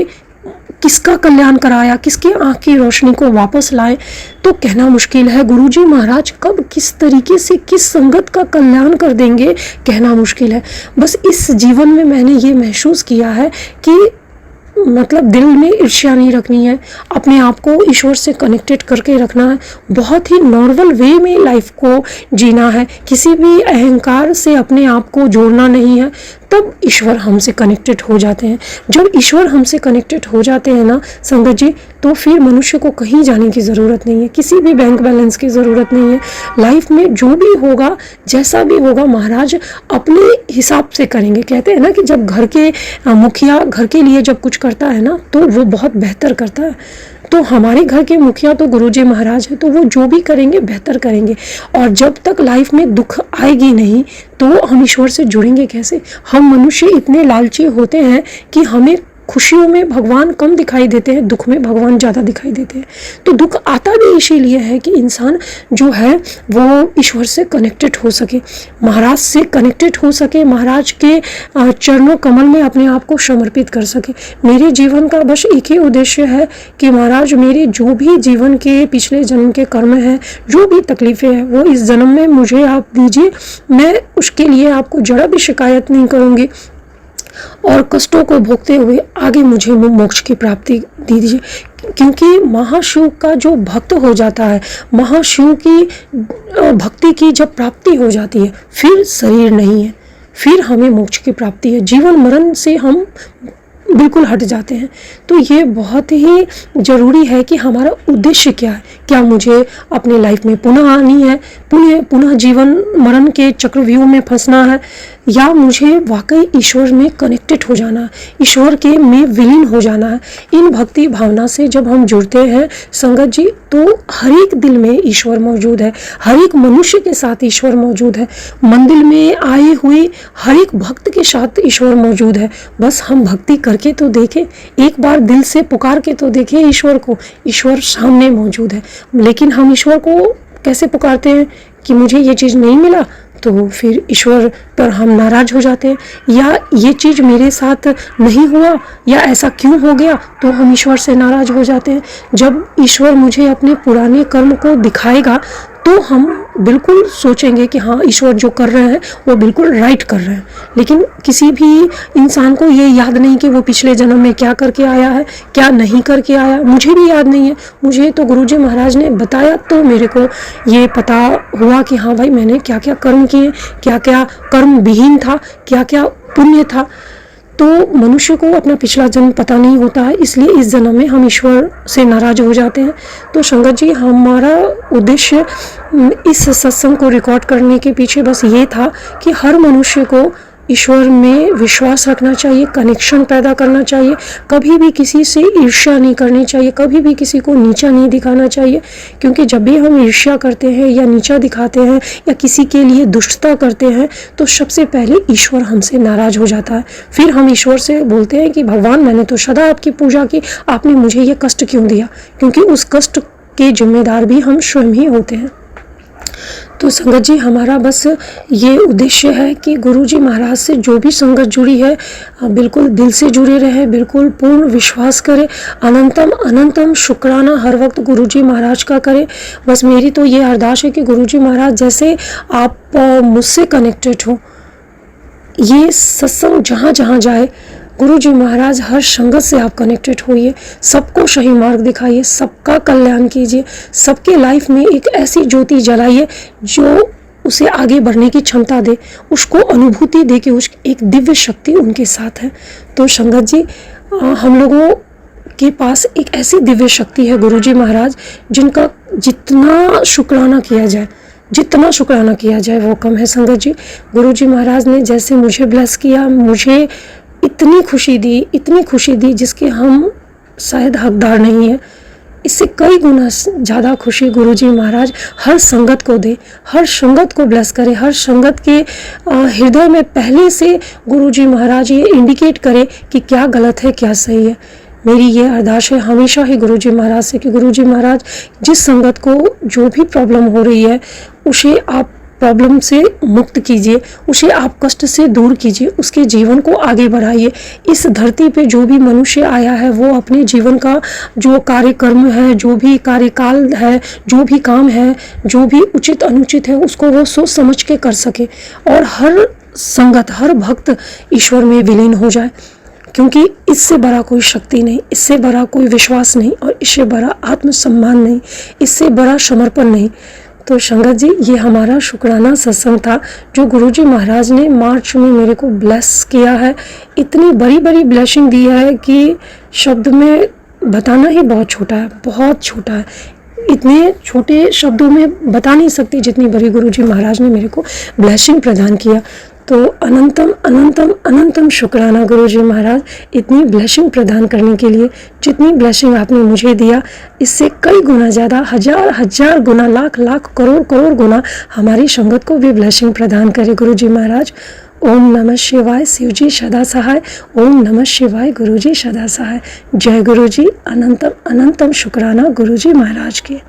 किसका कल्याण कराया, किसकी आँख की रोशनी को वापस लाए, तो कहना मुश्किल है। गुरुजी महाराज कब किस तरीके से किस संगत का कल्याण कर देंगे, कहना मुश्किल है। बस इस जीवन में मैंने ये महसूस किया है कि मतलब दिल में ईर्ष्या नहीं रखनी है, अपने आप को ईश्वर से कनेक्टेड करके रखना है, बहुत ही नॉर्मल वे में लाइफ को जीना है, किसी भी अहंकार से अपने आप को जोड़ना नहीं है, तब ईश्वर हमसे कनेक्टेड हो जाते हैं। जब ईश्वर हमसे कनेक्टेड हो जाते हैं ना संगत जी, तो फिर मनुष्य को कहीं जाने की ज़रूरत नहीं है, किसी भी बैंक बैलेंस की ज़रूरत नहीं है। लाइफ में जो भी होगा, जैसा भी होगा, महाराज अपने हिसाब से करेंगे। कहते हैं ना कि जब घर के मुखिया घर के लिए जब कुछ करता है ना, तो वो बहुत बेहतर करता है। तो हमारे घर के मुखिया तो गुरुजी महाराज है, तो वो जो भी करेंगे बेहतर करेंगे। और जब तक लाइफ में दुख आएगी नहीं, तो हम ईश्वर से जुड़ेंगे कैसे? हम मनुष्य इतने लालची होते हैं कि हमें खुशियों में भगवान कम दिखाई देते हैं, दुख में भगवान ज़्यादा दिखाई देते हैं। तो दुख आता भी इसीलिए है कि इंसान जो है वो ईश्वर से कनेक्टेड हो सके, महाराज से कनेक्टेड हो सके, महाराज के चरणों कमल में अपने आप को समर्पित कर सके। मेरे जीवन का बस एक ही उद्देश्य है कि महाराज मेरे जो भी जीवन के पिछले जन्म के कर्म हैं, जो भी तकलीफ़ें हैं, वो इस जन्म में मुझे आप दीजिए। मैं उसके लिए आपको जरा भी शिकायत नहीं करूँगी, और कष्टों को भोगते हुए आगे मुझे मोक्ष की प्राप्ति दीजिए। क्योंकि महाशिव का जो भक्त हो जाता है, महाशिव की भक्ति की जब प्राप्ति हो जाती है, फिर शरीर नहीं है, फिर हमें मोक्ष की प्राप्ति है। जीवन मरण से हम बिल्कुल हट जाते हैं। तो ये बहुत ही ज़रूरी है कि हमारा उद्देश्य क्या है। क्या मुझे अपने लाइफ में पुनः आनी है, पुनः जीवन मरण के चक्रव्यूह में फंसना है, या मुझे वाकई ईश्वर में कनेक्टेड हो जाना है, ईश्वर के में विलीन हो जाना है। इन भक्ति भावना से जब हम जुड़ते हैं संगत जी, तो हर एक दिल में ईश्वर मौजूद है, हर एक मनुष्य के साथ ईश्वर मौजूद है, मंदिर में आए हुए हर एक भक्त के साथ ईश्वर मौजूद है। बस हम भक्ति करके तो देखें, एक बार दिल से पुकार के तो देखें ईश्वर को। ईश्वर सामने मौजूद है, लेकिन हम ईश्वर को कैसे पुकारते हैं कि मुझे ये चीज़ नहीं मिला, तो फिर ईश्वर पर हम नाराज हो जाते हैं, या ये चीज़ मेरे साथ नहीं हुआ, या ऐसा क्यों हो गया, तो हम ईश्वर से नाराज हो जाते हैं। जब ईश्वर मुझे अपने पुराने कर्म को दिखाएगा, तो हम बिल्कुल सोचेंगे कि हाँ, ईश्वर जो कर रहे हैं वो बिल्कुल राइट कर रहे हैं। लेकिन किसी भी इंसान को ये याद नहीं कि वो पिछले जन्म में क्या करके आया है, क्या नहीं करके आया। मुझे भी याद नहीं है, मुझे तो गुरुजी महाराज ने बताया तो मेरे को ये पता हुआ कि हाँ भाई, मैंने क्या क्या कर्म किए, क्या क्या कर्म विहीन था, क्या क्या पुण्य था। तो मनुष्य को अपना पिछला जन्म पता नहीं होता है, इसलिए इस जन्म में हम ईश्वर से नाराज हो जाते हैं। तो संगत जी, हमारा उद्देश्य इस सत्संग को रिकॉर्ड करने के पीछे बस ये था कि हर मनुष्य को ईश्वर में विश्वास रखना चाहिए, कनेक्शन पैदा करना चाहिए, कभी भी किसी से ईर्ष्या नहीं करनी चाहिए, कभी भी किसी को नीचा नहीं दिखाना चाहिए। क्योंकि जब भी हम ईर्ष्या करते हैं या नीचा दिखाते हैं या किसी के लिए दुष्टता करते हैं, तो सबसे पहले ईश्वर हमसे नाराज हो जाता है। फिर हम ईश्वर से बोलते हैं कि भगवान, मैंने तो सदा आपकी पूजा की, आपने मुझे ये कष्ट क्यों दिया? क्योंकि उस कष्ट के जिम्मेदार भी हम स्वयं ही होते हैं। तो संगत जी हमारा बस ये उद्देश्य है कि गुरु जी महाराज से जो भी संगत जुड़ी है बिल्कुल दिल से जुड़े रहे, बिल्कुल पूर्ण विश्वास करें, अनंतम अनंतम शुक्राना हर वक्त गुरु जी महाराज का करें। बस मेरी तो ये अरदास है कि गुरु जी महाराज जैसे आप मुझसे कनेक्टेड हो, ये सत्संग जहाँ जहाँ जाए गुरु जी महाराज हर संगत से आप कनेक्टेड होइए, सबको सही मार्ग दिखाइए, सबका कल्याण कीजिए, सबके लाइफ में एक ऐसी ज्योति जलाइए जो उसे आगे बढ़ने की क्षमता दे, उसको अनुभूति दे कि उस एक दिव्य शक्ति उनके साथ है। तो संगत जी हम लोगों के पास एक ऐसी दिव्य शक्ति है गुरु जी महाराज, जिनका जितना शुक्राना किया जाए, जितना शुक्राना किया जाए वो कम है। संगत जी गुरु जी महाराज ने जैसे मुझे ब्लेस किया, मुझे इतनी खुशी दी जिसके हम शायद हकदार नहीं है। इससे कई गुना ज़्यादा खुशी गुरु जी महाराज हर संगत को दे, हर संगत को ब्लेस करे, हर संगत के हृदय में पहले से गुरु जी महाराज ये इंडिकेट करे कि क्या गलत है क्या सही है। मेरी ये अरदास है हमेशा ही गुरु जी महाराज से कि गुरु जी महाराज जिस संगत को जो भी प्रॉब्लम हो रही है उसे आप प्रॉब्लम से मुक्त कीजिए, उसे आप कष्ट से दूर कीजिए, उसके जीवन को आगे बढ़ाइए। इस धरती पे जो भी मनुष्य आया है वो अपने जीवन का जो कार्यक्रम है, जो भी कार्यकाल है, जो भी काम है, जो भी उचित अनुचित है उसको वो सोच समझ के कर सके और हर संगत हर भक्त ईश्वर में विलीन हो जाए, क्योंकि इससे बड़ा कोई शक्ति नहीं, इससे बड़ा कोई विश्वास नहीं और इससे बड़ा आत्मसम्मान नहीं, इससे बड़ा समर्पण नहीं। तो संगत जी ये हमारा शुक्राना सत्संग था जो गुरुजी महाराज ने मार्च में मेरे को ब्लेस किया है। इतनी बड़ी बड़ी ब्लेसिंग दी है कि शब्द में बताना ही बहुत छोटा है, बहुत छोटा है। इतने छोटे शब्दों में बता नहीं सकती जितनी बड़ी गुरुजी महाराज ने मेरे को ब्लेसिंग प्रदान किया। तो अनंतम अनंतम अनंतम शुक्राना गुरुजी महाराज इतनी ब्लेसिंग प्रदान करने के लिए। जितनी ब्लेसिंग आपने मुझे दिया इससे कई गुना ज़्यादा, हजार हजार गुना, लाख लाख करोड़ करोड़ गुना हमारी संगत को भी ब्लेसिंग प्रदान करे गुरुजी महाराज। ओम नमः शिवाय, शिवजी सदा सहाय। ओम नमः शिवाय, गुरुजी सदा सहाय। जय गुरुजी। अनंतम अनंतम शुक्राना गुरुजी महाराज के।